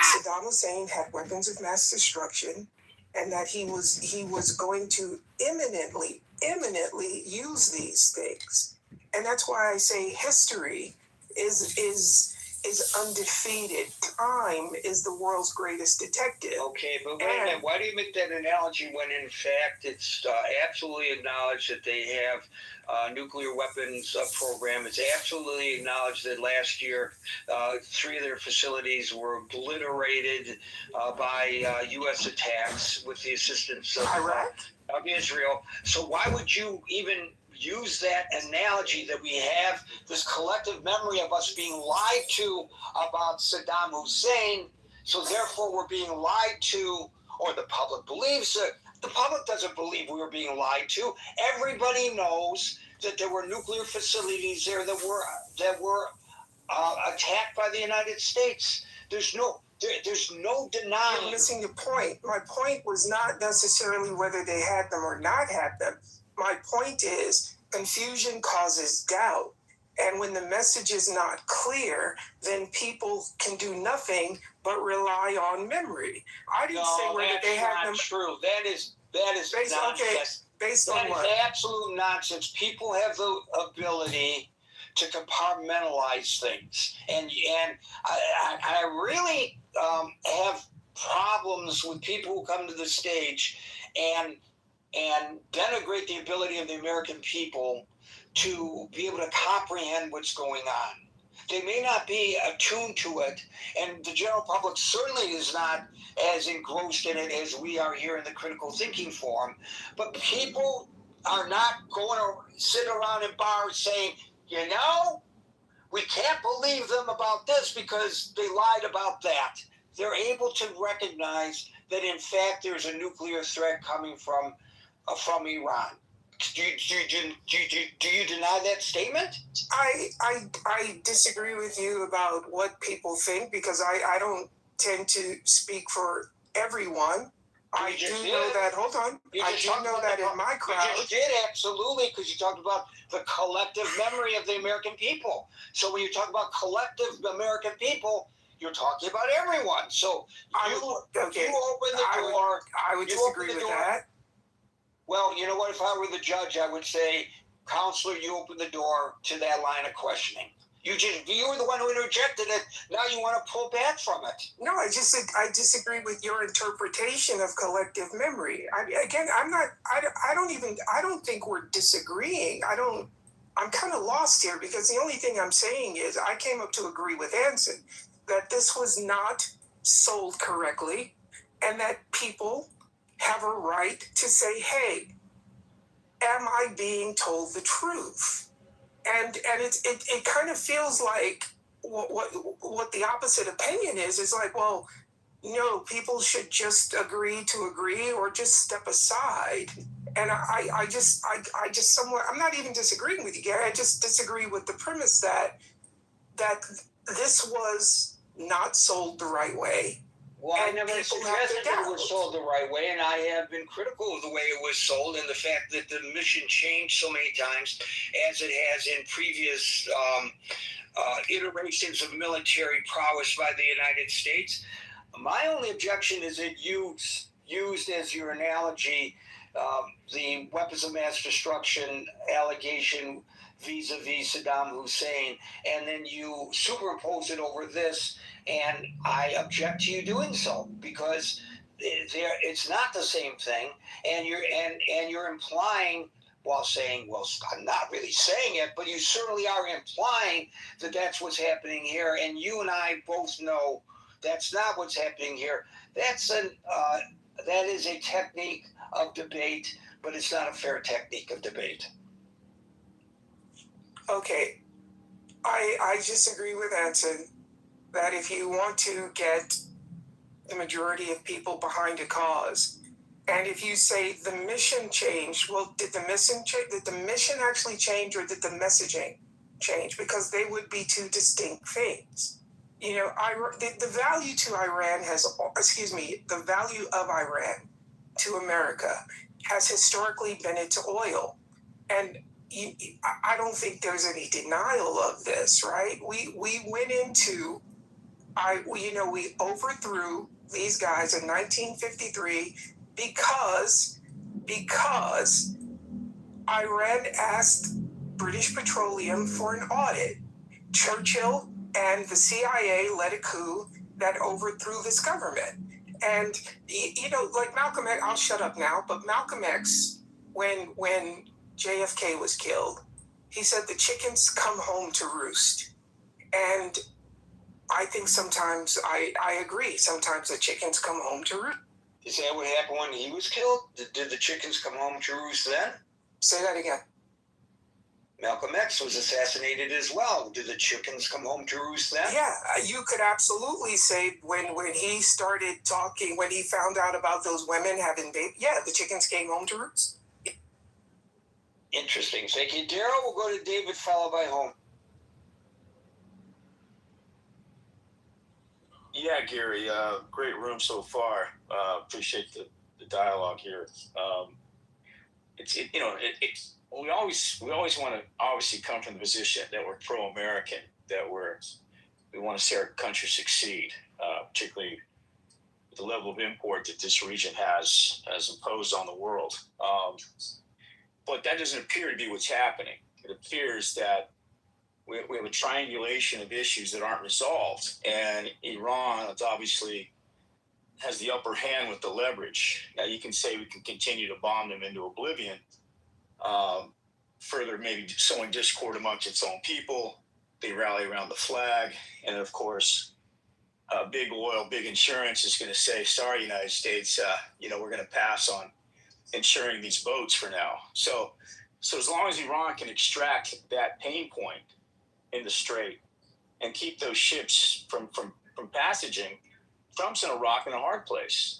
Saddam Hussein had weapons of mass destruction and that he was going to imminently use these things. And that's why I say history is undefeated. Time is the world's greatest detective. Okay, but wait a minute. Why do you make that analogy when, in fact, it's absolutely acknowledged that they have nuclear weapons program? It's absolutely acknowledged that last year 3 of their facilities were obliterated by U.S. attacks with the assistance of Israel. So why would you even use that analogy that we have this collective memory of us being lied to about Saddam Hussein So therefore, we're being lied to, or the public believes it. The public doesn't believe we were being lied to. Everybody knows that there were nuclear facilities there that were attacked by the United States. There's no denying. You're missing the point. My point was not necessarily whether they had them or not had them. My point is confusion causes doubt. And when the message is not clear, then people can do nothing but rely on memory. I didn't say whether they had them. True. That is based, nonsense. Okay, based on what? That is absolute nonsense. People have the ability to compartmentalize things, and I really have problems with people who come to the stage and denigrate the ability of the American people to be able to comprehend what's going on. They may not be attuned to it, and the general public certainly is not as engrossed in it as we are here in the Critical Thinking Forum. But people are not going to sit around in bars saying, you know, we can't believe them about this because they lied about that. They're able to recognize that, in fact, there's a nuclear threat coming from Iran. Do you deny that statement? I disagree with you about what people think, because I don't tend to speak for everyone. I do know that. Hold on. I do know that in my crowd. You just did, absolutely, because you talked about the collective memory of the American people. So when you talk about collective American people, you're talking about everyone. So you open the door. I would disagree with that. Well, you know what? If I were the judge, I would say, Counselor, you open the door to that line of questioning. You were the one who interjected it. Now you want to pull back from it. No, I disagree with your interpretation of collective memory. I don't think we're disagreeing. I'm kind of lost here, because the only thing I'm saying is I came up to agree with Anson that this was not sold correctly, and that people have a right to say, hey, am I being told the truth? And it kind of feels like what the opposite opinion is like, well, no, people should just agree to agree or just step aside. And I just somewhat, I'm not even disagreeing with you, Gary. I just disagree with the premise that this was not sold the right way. Well, I never suggested that it was sold the right way, and I have been critical of the way it was sold and the fact that the mission changed so many times, as it has in previous iterations of military prowess by the United States. My only objection is it used as your analogy the weapons of mass destruction allegation vis-a-vis Saddam Hussein, and then you superimpose it over this, and I object to you doing so, because it's not the same thing, and you're implying, while saying, well, I'm not really saying it, but you certainly are implying that that's what's happening here, and you and I both know that's not what's happening here. That is a technique of debate, but it's not a fair technique of debate. Okay, I disagree with Anson that if you want to get the majority of people behind a cause, and if you say the mission changed, well, did the mission change? Did the mission actually change, or did the messaging change? Because they would be two distinct things. You know, the value to Iran the value of Iran to America has historically been its oil, and I don't think there's any denial of this, right? We went into, we overthrew these guys in 1953 because Iran asked British Petroleum for an audit. Churchill and the CIA led a coup that overthrew this government. And, like Malcolm X, I'll shut up now, but Malcolm X, when JFK was killed, he said the chickens come home to roost. And I think sometimes I agree. Sometimes the chickens come home to roost. Is that what happened when he was killed? Did the chickens come home to roost then? Say that again. Malcolm X was assassinated as well. Did the chickens come home to roost then? Yeah, you could absolutely say when he started talking, when he found out about those women having babies, yeah, the chickens came home to roost. Interesting. Thank you, Daryl. We'll go to David, followed by Home. Yeah, Gary, great room so far. Appreciate the dialogue here. We always want to obviously come from the position that we're pro-American, that we want to see our country succeed, particularly with the level of import that this region has imposed on the world. But that doesn't appear to be what's happening. It appears that we have a triangulation of issues that aren't resolved, and Iran obviously has the upper hand with the leverage. Now, you can say we can continue to bomb them into oblivion, further maybe sowing discord amongst its own people. They rally around the flag, and of course, big oil, big insurance is going to say, sorry, United States, we're going to pass on insuring these boats for now. So as long as Iran can extract that pain point in the Strait and keep those ships from passaging, Trump's in a rock and a hard place.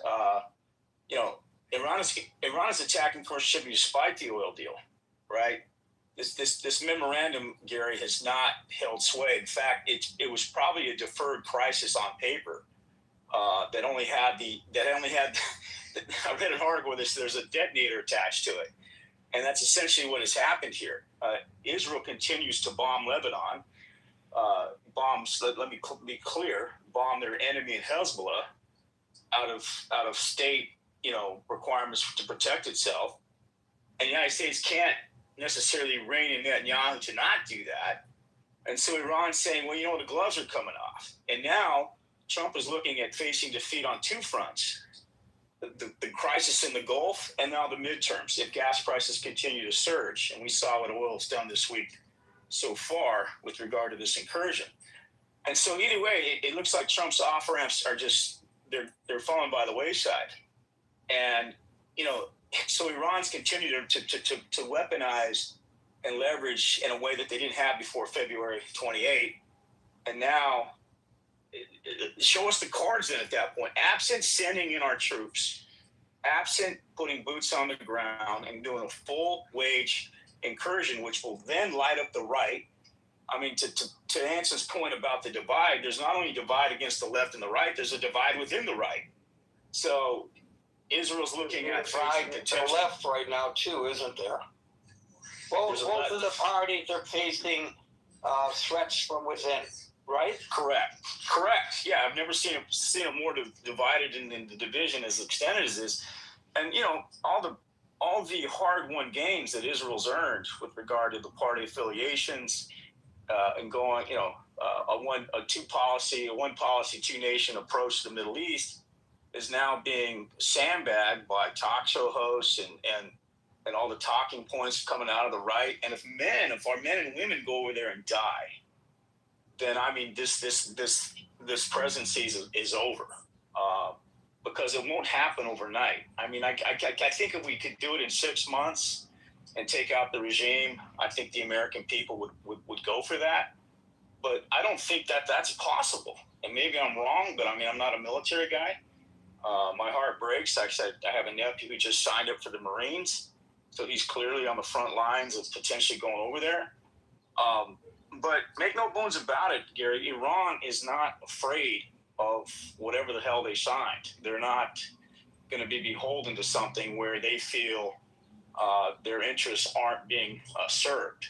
Iran is attacking commercial shipping despite the oil deal, right? This memorandum, Gary, has not held sway. In fact, it was probably a deferred crisis on paper that only had I read an article where there's a detonator attached to it, and that's essentially what has happened here. Israel continues to bomb Lebanon. Let me be clear, bomb their enemy in Hezbollah out of state, requirements to protect itself. And the United States can't necessarily rein in Netanyahu to not do that. And so Iran's saying, well, the gloves are coming off. And now Trump is looking at facing defeat on two fronts. The crisis in the Gulf, and now the midterms, if gas prices continue to surge. And we saw what oil's done this week so far with regard to this incursion. And so either way, it looks like Trump's off-ramps are just, they're falling by the wayside. And, so Iran's continued to weaponize and leverage in a way that they didn't have before February 28. And now, show us the cards then at that point. Absent sending in our troops, absent putting boots on the ground and doing a full wage incursion, which will then light up the right. I mean, to Anson's point about the divide, there's not only a divide against the left and the right, there's a divide within the right. So Israel's looking at divide to the left right now too, isn't there? Both of the parties are facing threats from within, right? Correct. Yeah, I've never seen it more divided in the division as extended as this. And all the hard-won gains that Israel's earned with regard to the party affiliations and going, a one policy, two nation approach to the Middle East is now being sandbagged by talk show hosts and all the talking points coming out of the right. And if our men and women go over there and die, then I mean this presidency is over, because it won't happen overnight. I mean, I think if we could do it in 6 months and take out the regime, I think the American people would go for that. But I don't think that's possible. And maybe I'm wrong, but I mean, I'm not a military guy. My heart breaks. Actually, I have a nephew who just signed up for the Marines, so he's clearly on the front lines of potentially going over there. But make no bones about it, Gary, Iran is not afraid of whatever the hell they signed. They're not going to be beholden to something where they feel their interests aren't being served,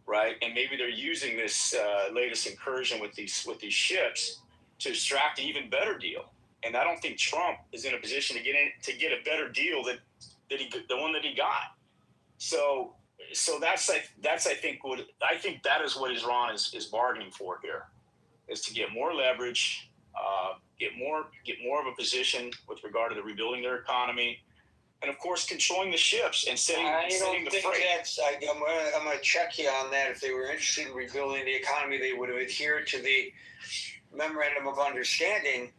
right? And maybe they're using this latest incursion with these ships to extract an even better deal. And I don't think Trump is in a position to get a better deal than the one that he got. So that's I think that is what Iran is bargaining for here, is to get more leverage, get more of a position with regard to the rebuilding their economy, and of course controlling the ships and setting the freight. I'm going to check you on that. If they were interested in rebuilding the economy, they would have adhered to the Memorandum of Understanding,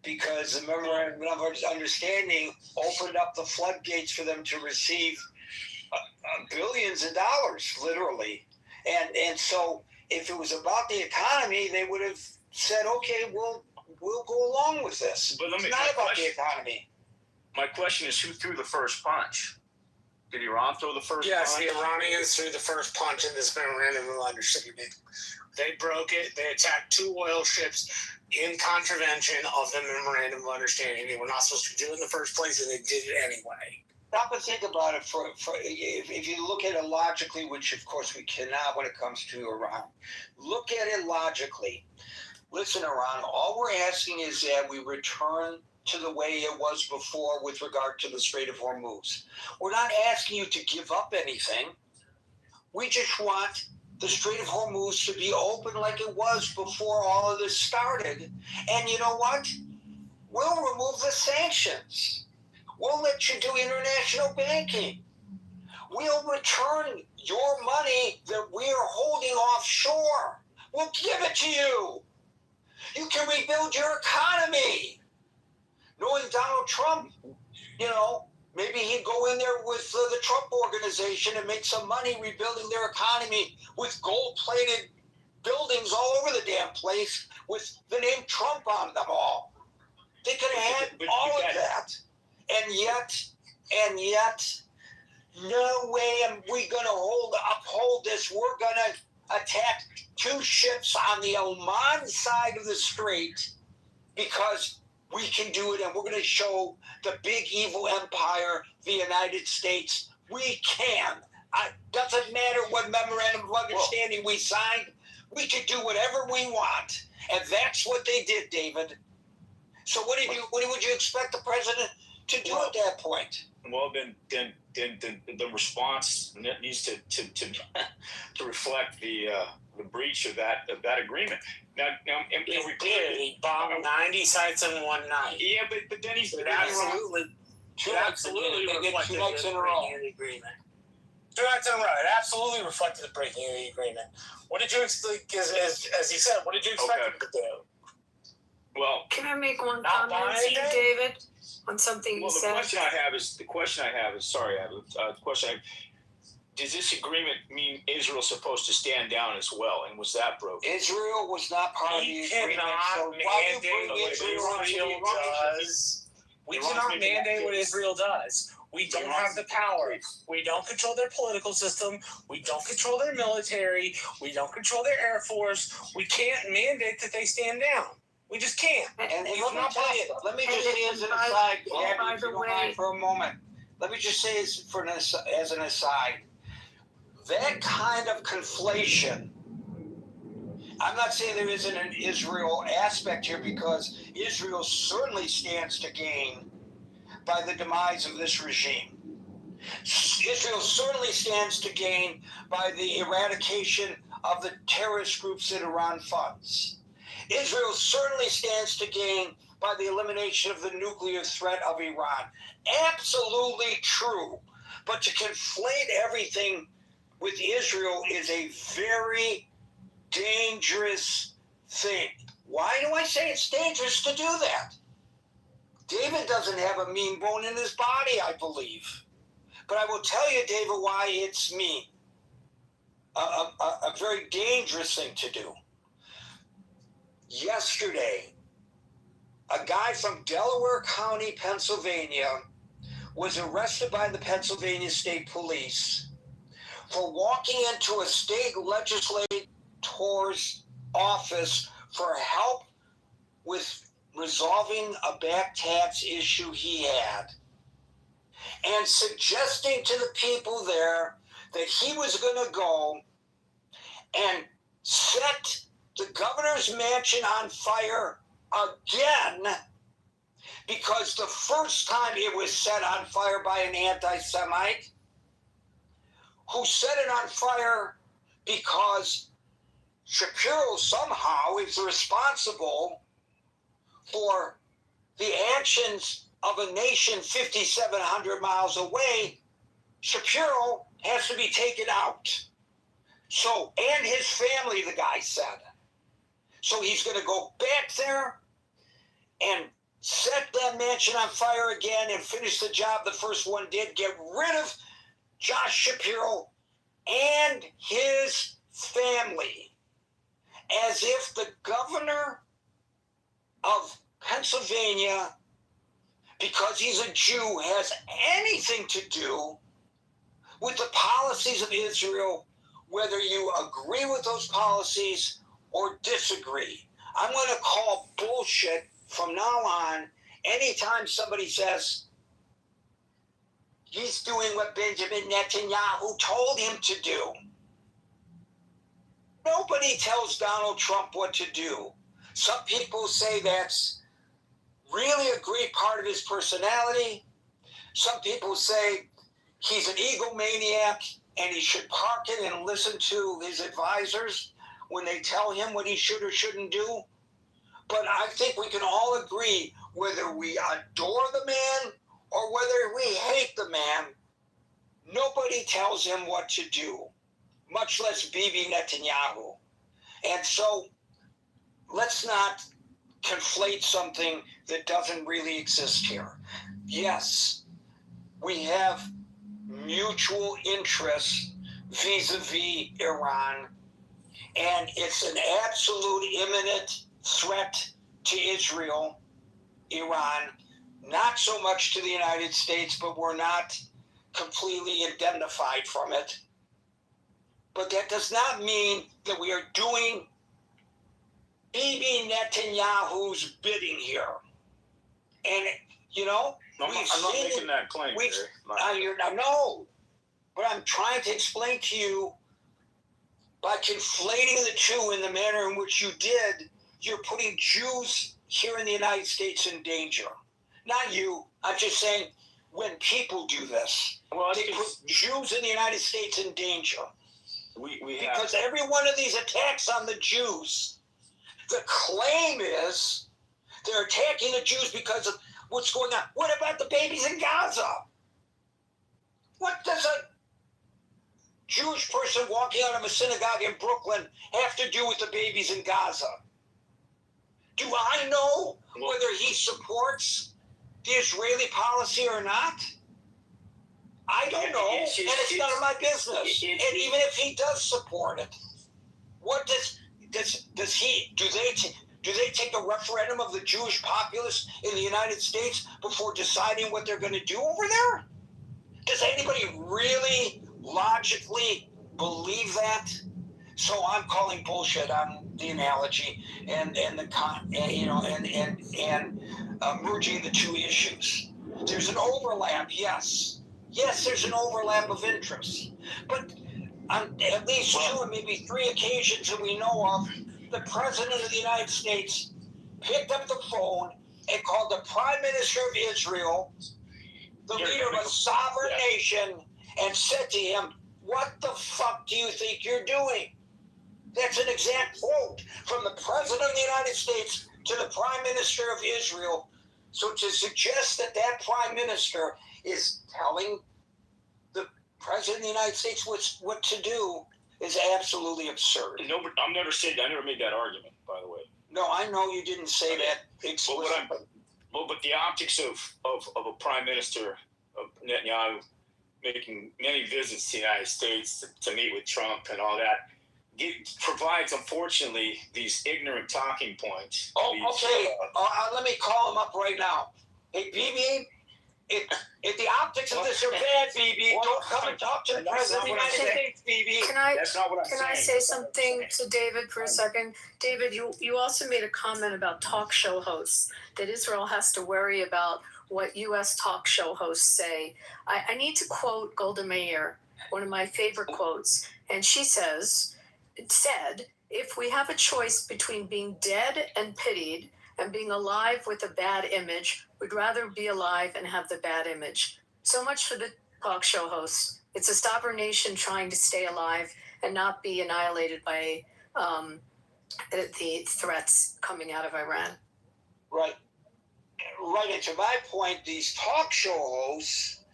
because the Memorandum of Understanding opened up the floodgates for them to receive $1 billion billions of dollars, literally. And so if it was about the economy, they would have said, okay, we'll go along with this. But it's not about the economy. My question is, who threw the first punch? Did Iran throw the first punch? Yes, the Iranians threw the first punch in this memorandum of understanding. They broke it. They attacked 2 oil ships in contravention of the memorandum of understanding. They were not supposed to do it in the first place, and they did it anyway. Stop and think about it. If you look at it logically, which of course we cannot when it comes to Iran, look at it logically. Listen, Iran, all we're asking is that we return to the way it was before with regard to the Strait of Hormuz. We're not asking you to give up anything. We just want the Strait of Hormuz to be open like it was before all of this started. And you know what? We'll remove the sanctions. We'll let you do international banking. We'll return your money that we are holding offshore. We'll give it to you. You can rebuild your economy. Knowing Donald Trump, maybe he'd go in there with the Trump organization and make some money rebuilding their economy with gold-plated buildings all over the damn place with the name Trump on them all. They could have had all of that. And yet, no way am we going to uphold this. We're going to attack 2 ships on the Oman side of the strait because we can do it, and we're going to show the big evil empire, the United States, we can. Doesn't matter what memorandum of understanding we signed. We can do whatever we want, and that's what they did, David. So what would you expect the president to do at that point? Well, then the response needs to reflect the breach of that agreement. Now, he bombed 90 sites in one night. Yeah, but then he's absolutely reflected the breaking of the agreement. 2 nights in a row. It absolutely reflected the breaking of the agreement. What did you expect? As he said, what did you expect him to do? Well, can I make one comment to you, David, on something you said? The question I have is sorry, the question I have, does this agreement mean Israel's supposed to stand down as well, and was that broken? Israel was not part of the agreement. So why do you bring Israel does? We cannot mandate what Israel does. We don't have the power. We don't control their political system. We don't control their military. We don't control their air force. We can't mandate that they stand down. We just can't. And let me just say as an aside, Gabby, if you don't mind for a moment. Let me just say as an aside, that kind of conflation, I'm not saying there isn't an Israel aspect here, because Israel certainly stands to gain by the demise of this regime. Israel certainly stands to gain by the eradication of the terrorist groups that Iran funds. Israel certainly stands to gain by the elimination of the nuclear threat of Iran. Absolutely true. But to conflate everything with Israel is a very dangerous thing. Why do I say it's dangerous to do that? David doesn't have a mean bone in his body, I believe. But I will tell you, David, why it's mean. A very dangerous thing to do. Yesterday, a guy from Delaware County, Pennsylvania, was arrested by the Pennsylvania State Police for walking into a state legislator's office for help with resolving a back tax issue he had, and suggesting to the people there that he was going to go and set the governor's mansion on fire again, because the first time it was set on fire by an anti-Semite who set it on fire because Shapiro somehow is responsible for the actions of a nation 5,700 miles away. Shapiro has to be taken out. So, and his family, the guy said. So he's going to go back there and set that mansion on fire again and finish the job the first one did, get rid of Josh Shapiro, and his family, as if the governor of Pennsylvania, because he's a Jew, has anything to do with the policies of Israel, whether you agree with those policies or disagree. I'm going to call bullshit from now on anytime somebody says he's doing what Benjamin Netanyahu told him to do. Nobody tells Donald Trump what to do. Some people say that's really a great part of his personality. Some people say he's an egomaniac and he should park it and listen to his advisors when they tell him what he should or shouldn't do. But I think we can all agree, whether we adore the man or whether we hate the man, nobody tells him what to do, much less Bibi Netanyahu. And so let's not conflate something that doesn't really exist here. Yes, we have mutual interests vis-a-vis Iran, and it's an absolute imminent threat to Israel, Iran, not so much to the United States, but we're not completely indemnified from it. But that does not mean that we are doing Bibi Netanyahu's bidding here. And, you know, I'm not making that claim. No, but I'm trying to explain to you, by conflating the two in the manner in which you did, you're putting Jews here in the United States in danger. Not you. I'm just saying, when people do this, they put Jews in the United States in danger. Because every one of these attacks on the Jews, the claim is they're attacking the Jews because of what's going on. What about the babies in Gaza? What does a Jewish person walking out of a synagogue in Brooklyn have to do with the babies in Gaza? Do I know whether he supports the Israeli policy or not? I don't know, and it's none of my business. And even if he does support it, what does he? Do they take a referendum of the Jewish populace in the United States before deciding what they're going to do over there? Does anybody really logically believe that? So I'm calling bullshit on the analogy and merging the two issues. There's an overlap, yes. Yes, there's an overlap of interests. But on at least two or maybe three occasions that we know of, the President of the United States picked up the phone and called the Prime Minister of Israel, the leader of a sovereign nation, and said to him, "What the fuck do you think you're doing?" That's an exact quote from the President of the United States to the Prime Minister of Israel. So to suggest that that Prime Minister is telling the President of the United States what to do is absolutely absurd. No, but I never made that argument, by the way. No, I know you didn't say that explicitly. But the optics of a Prime Minister of Netanyahu making many visits to the United States to meet with Trump and all that provides, unfortunately, these ignorant talking points. Let me call him up right now. Hey, Bibi, if the optics of this are bad, Bibi, don't come and talk to the President of the United States, Bibi. That's not what I'm saying. Can I say something to David for a second? David, you also made a comment about talk show hosts, that Israel has to worry about what U.S. talk show hosts say. I need to quote Golda Meir, one of my favorite quotes, and she said, "If we have a choice between being dead and pitied and being alive with a bad image, we'd rather be alive and have the bad image." So much for the talk show hosts. It's a sovereign nation trying to stay alive and not be annihilated by the threats coming out of Iran. Right. And to my point, these talk show hosts,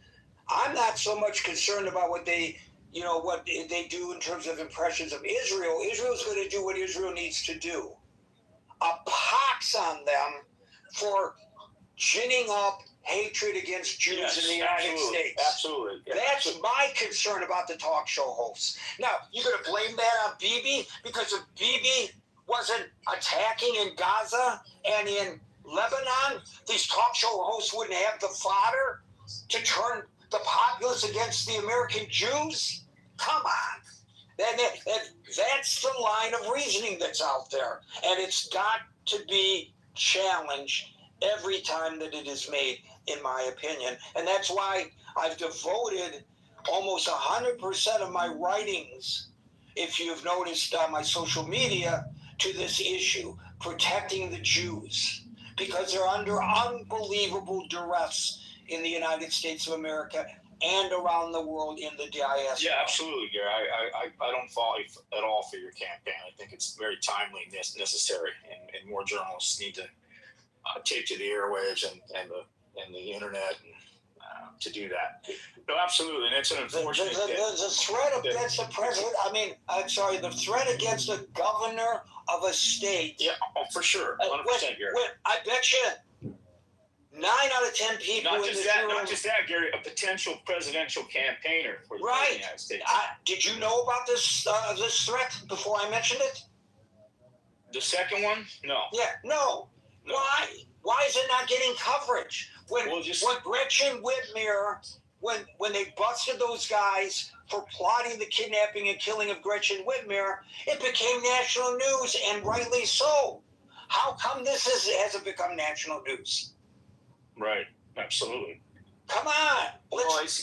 I'm not so much concerned about what they do in terms of impressions of Israel. Israel's going to do what Israel needs to do. A pox on them for ginning up hatred against Jews in the United States. Absolutely. Yeah. That's my concern about the talk show hosts. Now, you're going to blame that on Bibi? Because if Bibi wasn't attacking in Gaza and in Lebanon, these talk show hosts wouldn't have the fodder to turn the populace against the American Jews? Come on. That's the line of reasoning that's out there. And it's got to be challenged every time that it is made, in my opinion. And that's why I've devoted almost 100% of my writings, if you've noticed on my social media, to this issue, protecting the Jews, because they're under unbelievable duress in the United States of America and around the world in the diaspora. Yeah, absolutely, Gary. I don't fault you at all for your campaign. I think it's very timely and necessary, and more journalists need to take to the airwaves and the internet to do that. No, absolutely, and it's an unfortunate. The threat against the president. I mean, I'm sorry. The threat against the governor of a state. Yeah, for sure, 100%, Gary. I bet you 9 out of 10 people. Not just that, Gary. A potential presidential campaigner for the United States. Did you know about this threat before I mentioned it? The second one? No. Yeah, no. Why? Why is it not getting coverage? When Gretchen Whitmer, when they busted those guys for plotting the kidnapping and killing of Gretchen Whitmer, it became national news, and rightly so. How come this hasn't become national news? Right. Absolutely. Come on. Let's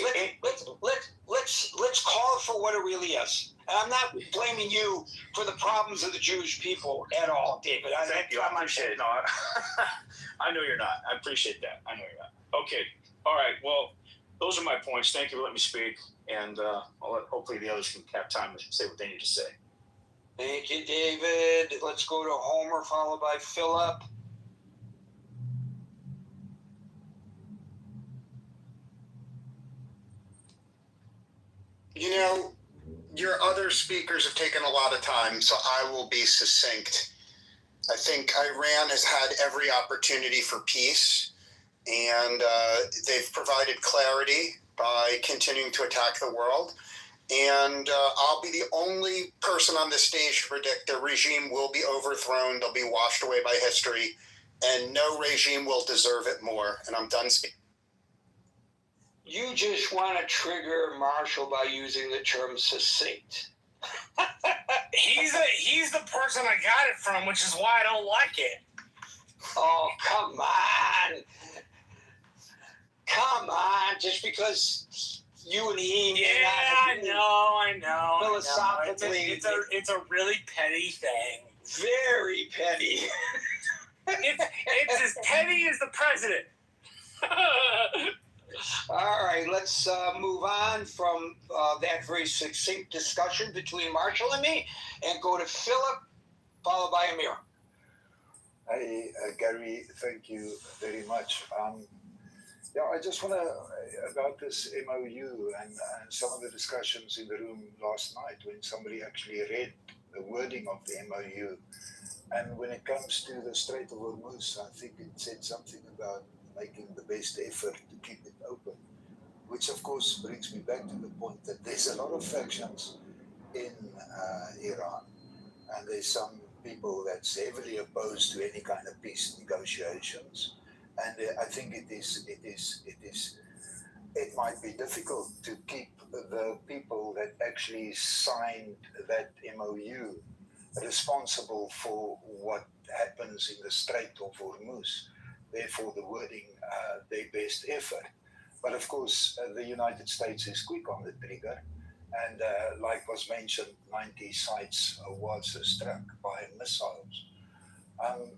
call it for what it really is. And I'm not blaming you for the problems of the Jewish people at all, David. Thank you. I appreciate it. No, I know you're not. I appreciate that. I know you're not. Okay. All right. Well, those are my points. Thank you for letting me speak. And hopefully the others can have time to say what they need to say. Thank you, David. Let's go to Homer, followed by Philip. You know, your other speakers have taken a lot of time, so I will be succinct. I think Iran has had every opportunity for peace, and they've provided clarity by continuing to attack the world. And I'll be the only person on this stage to predict the regime will be overthrown, they'll be washed away by history, and no regime will deserve it more. And I'm done speaking. You just want to trigger Marshall by using the term succinct. He's the person I got it from, which is why I don't like it. Oh, come on. Come on. Just because you and he may not agree. I know. Philosophically. It's a really petty thing. Very petty. It's as petty as the president. All right, let's move on from that very succinct discussion between Marshall and me and go to Philip, followed by Amir. Hey, Gary, thank you very much. I just want to, about this MOU and some of the discussions in the room last night when somebody actually read the wording of the MOU. And when it comes to the Strait of Hormuz, I think it said something about making the best effort to keep it open, which of course brings me back to the point that there's a lot of factions in Iran, and there's some people that's heavily opposed to any kind of peace negotiations, and I think it might be difficult to keep the people that actually signed that MOU responsible for what happens in the Strait of Hormuz. Therefore, the wording, their best effort. But of course, the United States is quick on the trigger. And like was mentioned, 90 sites was struck by missiles.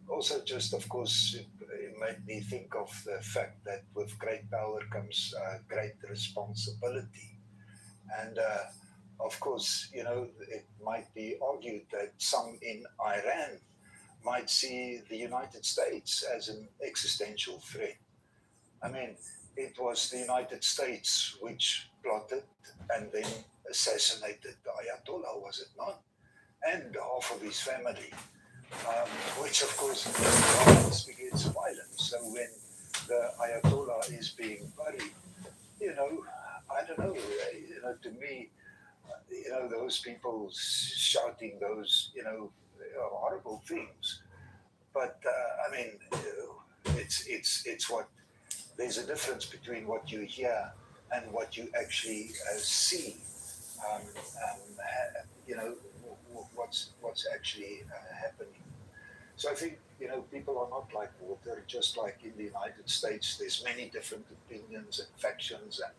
Also, just of course, it made me think of the fact that with great power comes great responsibility. And of course, it might be argued that some in Iran might see the United States as an existential threat. I mean, it was the United States which plotted and then assassinated the Ayatollah, was it not? And half of his family, which of course begets violence. So when the Ayatollah is being buried. You know, I don't know. You know, to me, you know, those people shouting those, you know, horrible things. But I mean, it's what there's a difference between what you hear and what you actually see. Um, you know, what's actually happening. So I think, you know, people are not like water. Just like in the United States, there's many different opinions and factions, and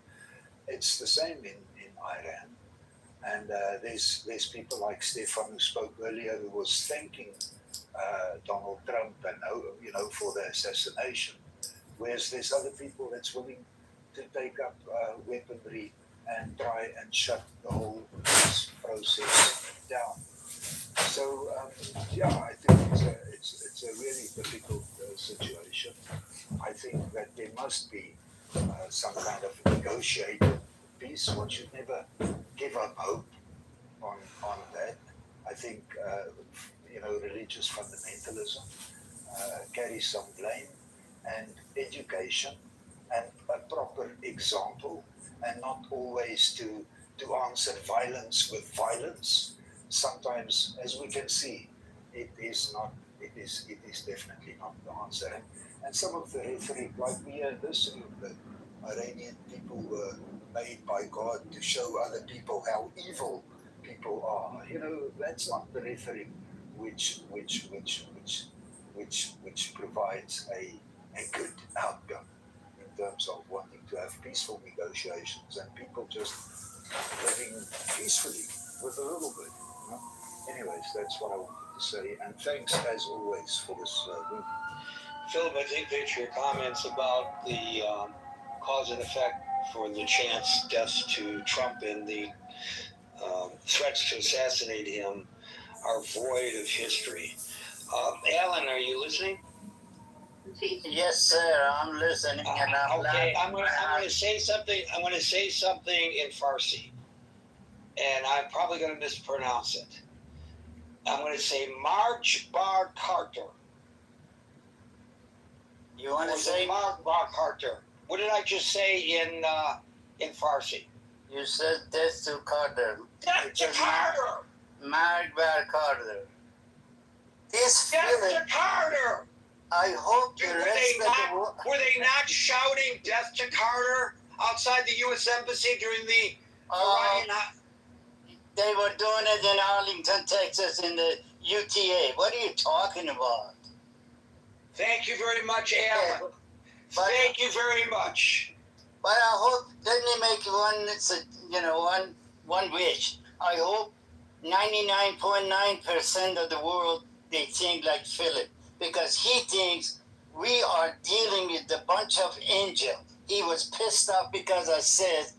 it's the same in Iran. And there's people like Stefan who spoke earlier, who was thanking Donald Trump and, you know, for the assassination, whereas there's other people that's willing to take up weaponry and try and shut the whole peace process down. So yeah, I think it's a really difficult situation. I think that there must be some kind of negotiated peace. One should never give up hope on that. I think you know, religious fundamentalism carries some blame, and education and a proper example, and not always to answer violence with violence. Sometimes, as we can see, it is not. It is definitely not the answer. And some of the rhetoric, like we hear this, the Iranian people were made by God to show other people how evil people are. You know, that's not the rhetoric which provides a good outcome in terms of wanting to have peaceful negotiations and people just living peacefully with a little bit. You know? Anyways, that's what I wanted to say, and thanks as always for this room. Philip, I think that your comments about the cause and effect for the chance deaths to Trump and the threats to assassinate him are void of history. Alan, are you listening? Yes, sir. I'm listening, and I'm okay. I'm going to say something. I'm going to say something in Farsi, and I'm probably going to mispronounce it. I'm going to say March Bar Carter. You want to say Mark Bar Carter? What did I just say in Farsi? You said death to Carter. Death to Carter. Mark Bar Carter. This death to Carter. I hope the rest of the world. Were they not shouting "Death to Carter" outside the U.S. Embassy during the Iranian? They were doing it in Arlington, Texas, in the UTA. What are you talking about? Thank you very much, Alan. Thank you very much. But I hope, let me make one wish. I hope 99.9% of the world, they think like Philip, because he thinks we are dealing with a bunch of angels. He was pissed off because I said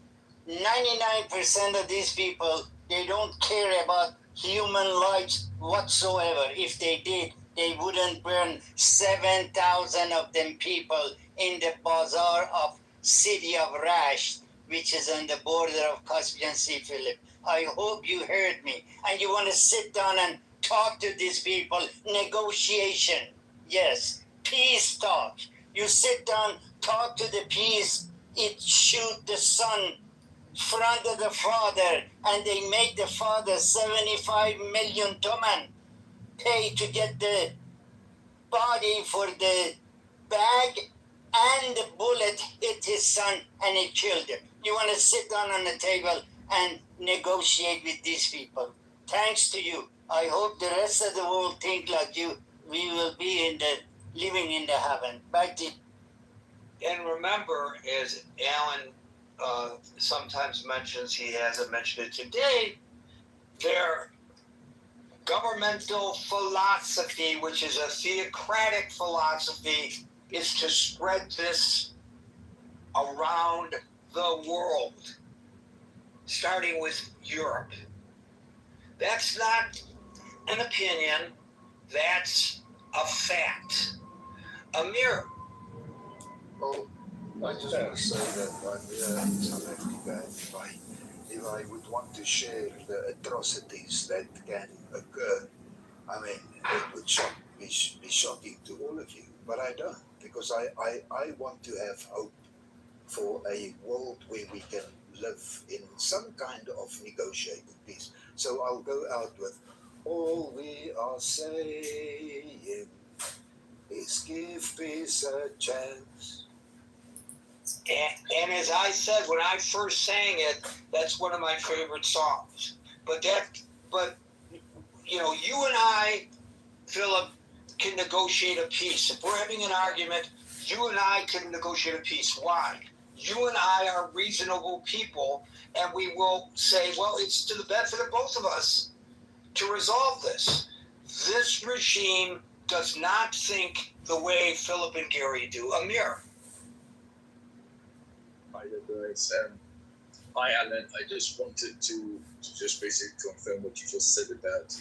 99% of these people, they don't care about human lives whatsoever. If they did, they wouldn't burn 7,000 of them people in the bazaar of city of Rasht, which is on the border of Caspian Sea, Philip. I hope you heard me. And you want to sit down and talk to these people. Negotiation. Yes. Peace talk. You sit down, talk to the peace. It shoot the son front of the father, and they make the father 75 million toman pay to get the body for the bag, and the bullet hit his son and it killed him. You want to sit down on the table and negotiate with these people. Thanks to you. I hope the rest of the world think like you. We will be living in the heaven. Back to. And remember, as Alan sometimes mentions, he hasn't mentioned it today, their governmental philosophy, which is a theocratic philosophy, is to spread this around the world, starting with Europe. That's not an opinion, that's a fact. Amir. Well, I just want to say that I'm here in South Africa, if I would want to share the atrocities that can occur, I mean, it would be shocking to all of you, but I don't. because I want to have hope for a world where we can live in some kind of negotiated peace. So I'll go out with, all we are saying is give peace a chance. And as I said when I first sang it, that's one of my favorite songs. But you know, you and I, Philip, can negotiate a peace. If we're having an argument, you and I can negotiate a peace. Why? You and I are reasonable people, and we will say, well, it's to the benefit of both of us to resolve this. This regime does not think the way Philip and Gary do. Amir. Hi there, guys. Hi, Alan. I just wanted to just basically confirm what you just said about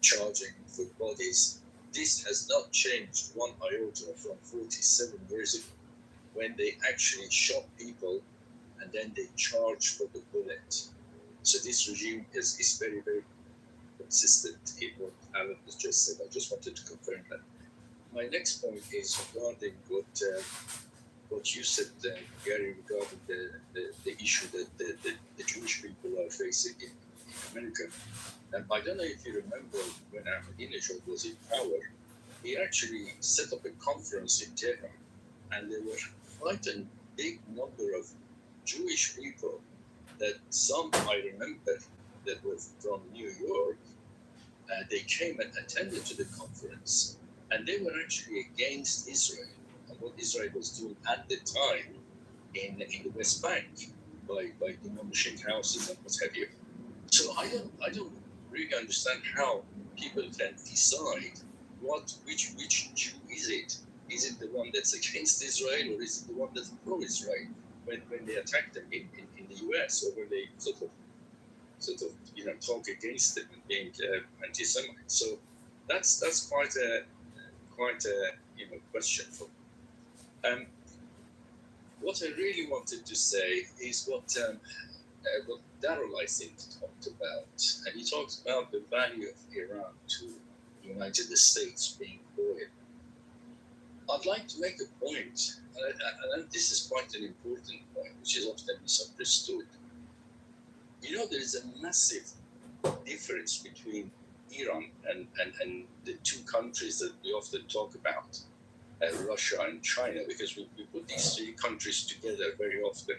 charging for bodies. This has not changed one iota from 47 years ago, when they actually shot people and then they charged for the bullet. So this regime is very, very consistent in what Alan has just said. I just wanted to confirm that. My next point is regarding what you said, Gary, regarding the issue that the Jewish people are facing in America. And I don't know if you remember when Ahmadinejad was in power, he actually set up a conference in Tehran, and there were quite a big number of Jewish people that some I remember that were from New York. They came and attended to the conference, and they were actually against Israel and what Israel was doing at the time in the West Bank by demolishing houses and what have you. So I don't really understand how people can decide which Jew is it. Is it the one that's against Israel, or is it the one that's pro-Israel when they attack them in the US, or when they sort of talk against them and being anti-Semite? So that's quite a question for me. What I really wanted to say is what Darrell, I think, talked about, and he talked about the value of Iran to the United States being loyal. I'd like to make a point, and this is quite an important point, which is often misunderstood. You know, there is a massive difference between Iran and the two countries that we often talk about, Russia and China, because we put these three countries together very often,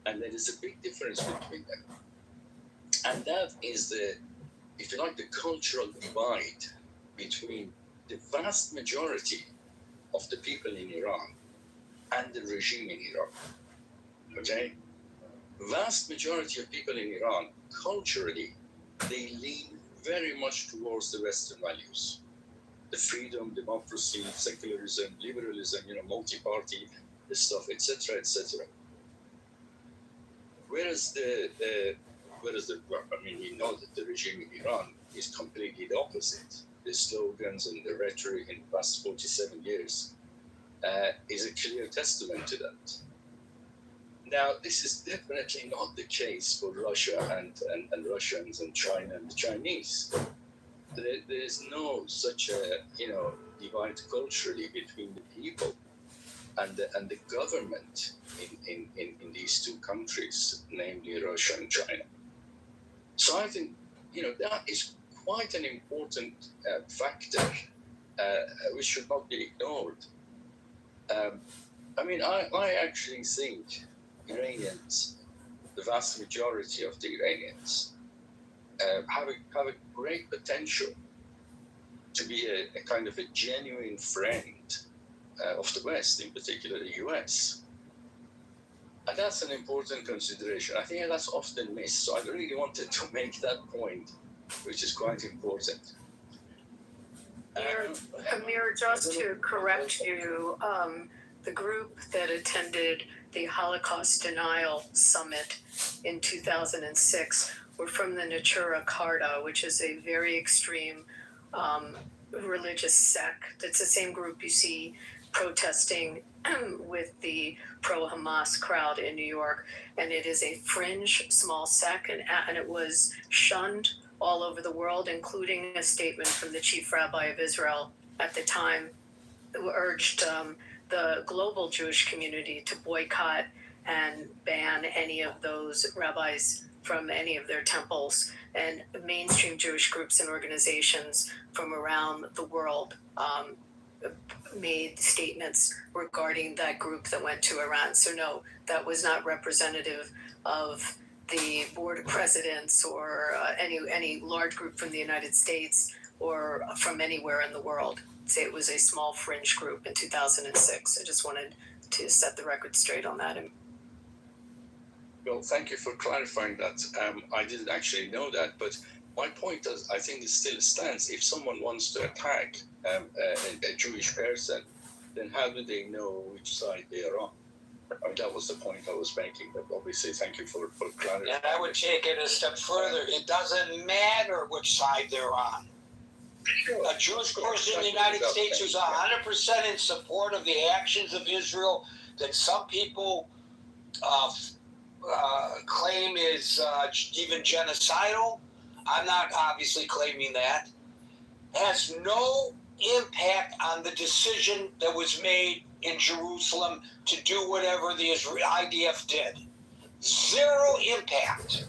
and there is a big difference between them. And that is if you like, the cultural divide between the vast majority of the people in Iran and the regime in Iran. Okay? Vast majority of people in Iran, culturally, they lean very much towards the Western values. The freedom, democracy, secularism, liberalism, multi-party stuff, etc., etc. Whereas we know that the regime in Iran is completely the opposite. The slogans and the rhetoric in the past 47 years is a clear testament to that. Now, this is definitely not the case for Russia and Russians and China and the Chinese. There is no such a divide culturally between the people and the government in these two countries, namely Russia and China. So I think that is quite an important factor which should not be ignored. I actually think Iranians, the vast majority of the Iranians, have a great potential to be a kind of a genuine friend of the West, in particular the US. And that's an important consideration. I think that's often missed. So I really wanted to make that point, which is quite important. Amir, just to correct you, the group that attended the Holocaust Denial Summit in 2006 were from the Natura Karta, which is a very extreme religious sect. It's the same group you see protesting with the pro-Hamas crowd in New York. And it is a fringe small sect, and it was shunned all over the world, including a statement from the chief rabbi of Israel at the time urged the global Jewish community to boycott and ban any of those rabbis from any of their temples, and mainstream Jewish groups and organizations from around the world made statements regarding that group that went to Iran. So no, that was not representative of the board of presidents or any large group from the United States or from anywhere in the world. Say it was a small fringe group in 2006. I just wanted to set the record straight on that. Well, thank you for clarifying that. I didn't actually know that, but my point is, I think it still stands. If someone wants to attack a Jewish person, then how do they know which side they are on? I mean, that was the point I was making, but obviously, thank you for clarifying. And I would take it a step further. It doesn't matter which side they're on. A Jewish person in the United States who's 100% in support of the actions of Israel that some people claim is even genocidal, I'm not obviously claiming that, has no impact on the decision that was made in Jerusalem to do whatever the IDF did. Zero impact.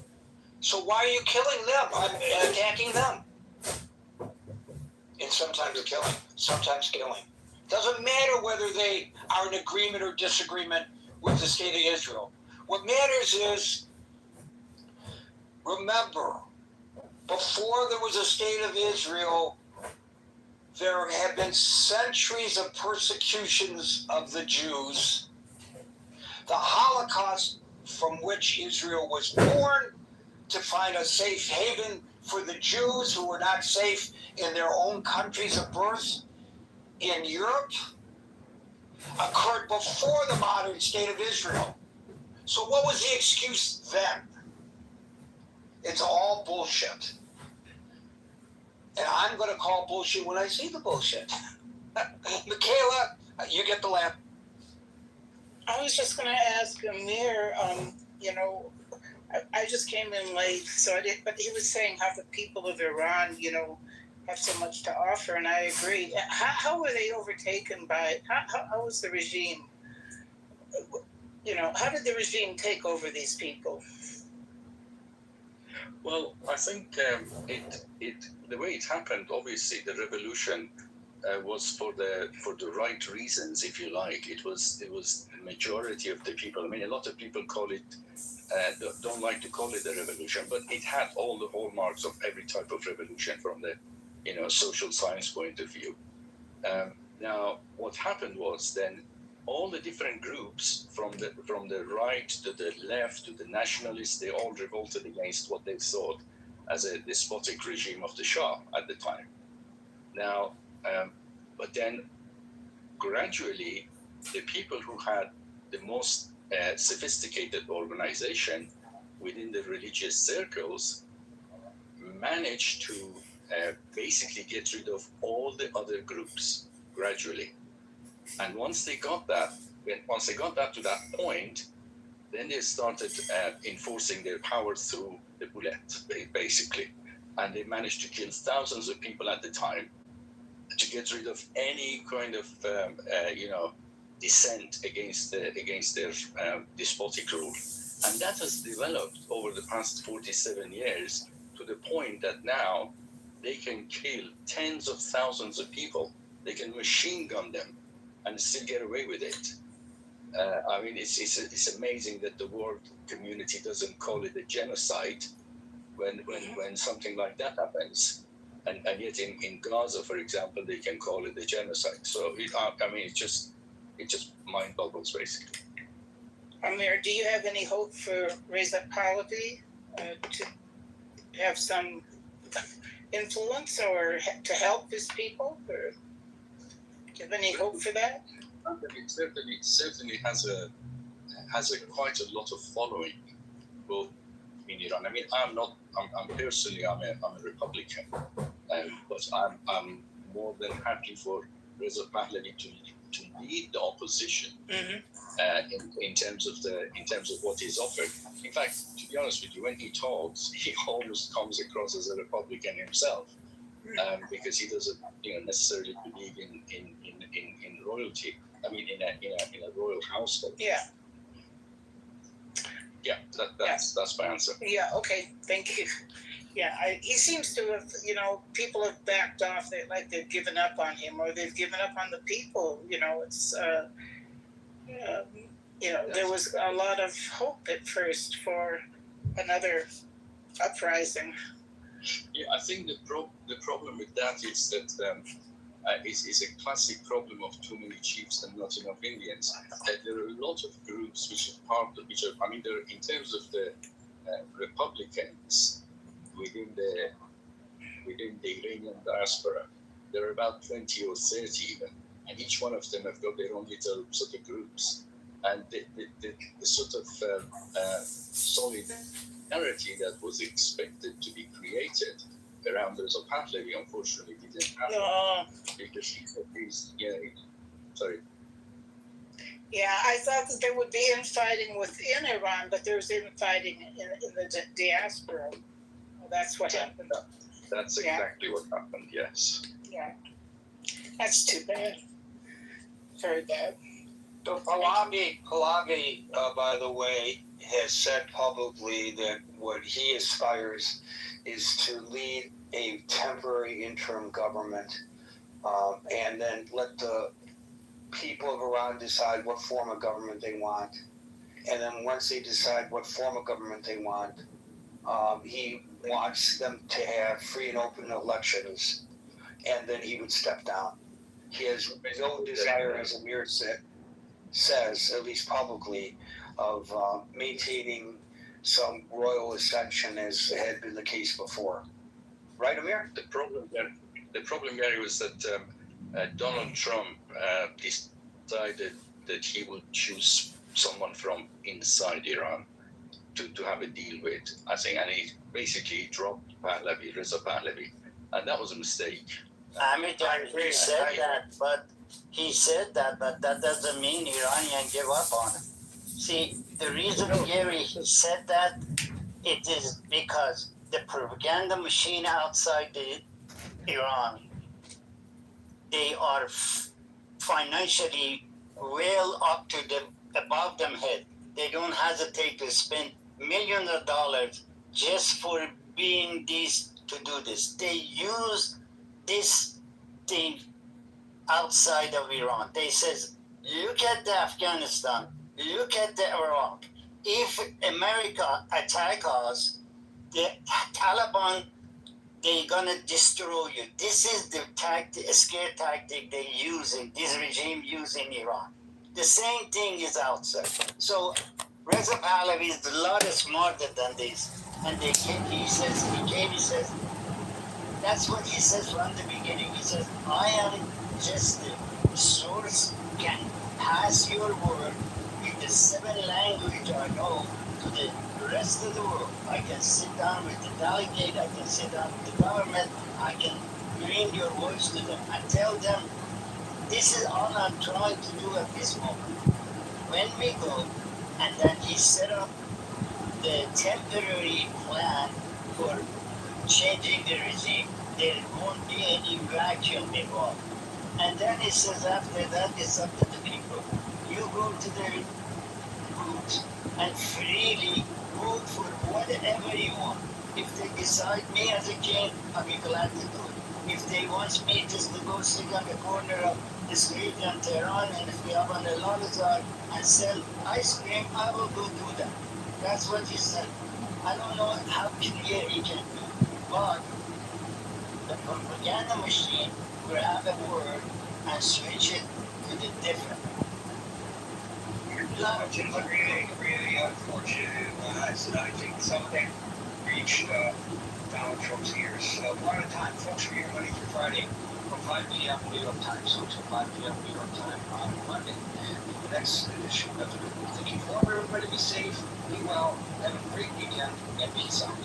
So why are you killing them and attacking them? And sometimes killing. Doesn't matter whether they are in agreement or disagreement with the state of Israel. What matters is, remember, before there was a state of Israel, there have been centuries of persecutions of the Jews. The Holocaust, from which Israel was born, to find a safe haven for the Jews who were not safe in their own countries of birth in Europe, occurred before the modern state of Israel. So what was the excuse then? It's all bullshit. And I'm going to call bullshit when I see the bullshit. Michaela, you get the lamp. I was just going to ask Amir, I just came in late, but he was saying how the people of Iran, have so much to offer, and I agree. How were they overtaken by, how was the regime, how did the regime take over these people? Well, I think the way it happened, obviously, the revolution was for the right reasons, if you like. It was the majority of the people. I mean, a lot of people call it, don't like to call it a revolution, but it had all the hallmarks of every type of revolution from the, social science point of view. Now, what happened was then all the different groups from the right to the left to the nationalists, they all revolted against what they thought as a despotic regime of the Shah at the time. Now, but then gradually, the people who had the most sophisticated organization within the religious circles managed to basically get rid of all the other groups gradually. And once they got that to that point, then they started enforcing their power through the bullet, basically. And they managed to kill thousands of people at the time to get rid of any kind of, dissent against their despotic rule. And that has developed over the past 47 years to the point that now they can kill tens of thousands of people. They can machine gun them and still get away with it. I mean, it's amazing that the world community doesn't call it a genocide when something like that happens. And yet in Gaza, for example, they can call it a genocide. So, it just mind boggles, basically. Amir, do you have any hope for Reza Pahlavi to have some influence or to help his people? Or do you have any hope for that? It certainly has quite a lot of following, both in Iran. I mean, I'm a Republican, but I'm more than happy for Reza Pahlavi to lead the opposition in terms of what he's offered. In fact, to be honest with you, when he talks, he almost comes across as a Republican himself, because he doesn't necessarily believe in royalty. I mean, in a royal household. Yeah. Yeah, that's my answer. Yeah. Okay. Thank you. Yeah, he seems to have, people have backed off. They've given up on him, or they've given up on the people. It's, there was a lot of hope at first for another uprising. Yeah, I think the problem with that is that it's a classic problem of too many chiefs and not enough Indians. There are a lot of groups which are in terms of the Republicans within the Iranian diaspora, there are about 20 or 30 even, and each one of them have got their own little sort of groups, and the sort of solidarity that was expected to be created around Reza Pahlavi unfortunately didn't happen because he's sorry. Yeah, I thought that there would be infighting within Iran, but there's infighting in the diaspora. Well, that's what happened. That's exactly what happened, yes. Yeah. That's too bad. Very bad. So Pahlavi, by the way, has said publicly that what he aspires is to lead a temporary interim government and then let the people of Iran decide what form of government they want. And then once they decide what form of government they want, he wants them to have free and open elections, and then he would step down. He has no desire, as Amir says, at least publicly, of maintaining some royal ascension as had been the case before. Right, Amir? The problem, Gary, was that Donald Trump decided that he would choose someone from inside Iran to have a deal with, I think, and he basically dropped Reza Pahlavi, and that was a mistake. He said that, but that doesn't mean Iranian give up on him. See, the reason Gary said that, it is because the propaganda machine outside Iran, they are financially well up to above them head. They don't hesitate to spend millions of dollars just for being this to do this. They use this thing outside of Iran. They says, look at the Afghanistan, look at the Iraq. If America attack us, the Taliban, they're gonna destroy you. This is the scare tactic they use in this regime use in Iran. The same thing is outside. So Reza Pahlavi is a lot smarter than this. And he says, that's what he says from the beginning. He says, I am just the source can pass your word in the 7 languages I know to the rest of the world. I can sit down with the delegate, I can sit down with the government, I can bring your voice to them and tell them, this is all I'm trying to do at this moment. When we go, and then he set up the temporary plan for changing the regime, there won't be any vacuum involved. And then he says after that, it's up to the people. You go to the groups and freely vote for whatever you want. If they decide me as a king, I'll be glad to do it. If they want me just to go sit on the corner of the street in Tehran and if we have on the Lalazar and sell ice cream, I will go do that. That's what he said. I don't know how clear he can be, but the propaganda machine will have a word and switch it to the different. Which is really, really unfortunate. I think some of them reached Donald Trump's ears. One at a time, folks, we're here Monday through Friday from 5 p.m. New York time, so to 5 p.m. New York time on Monday. The next edition of the Thinking Forward. Everybody be safe, be well, have a great weekend, and peace out.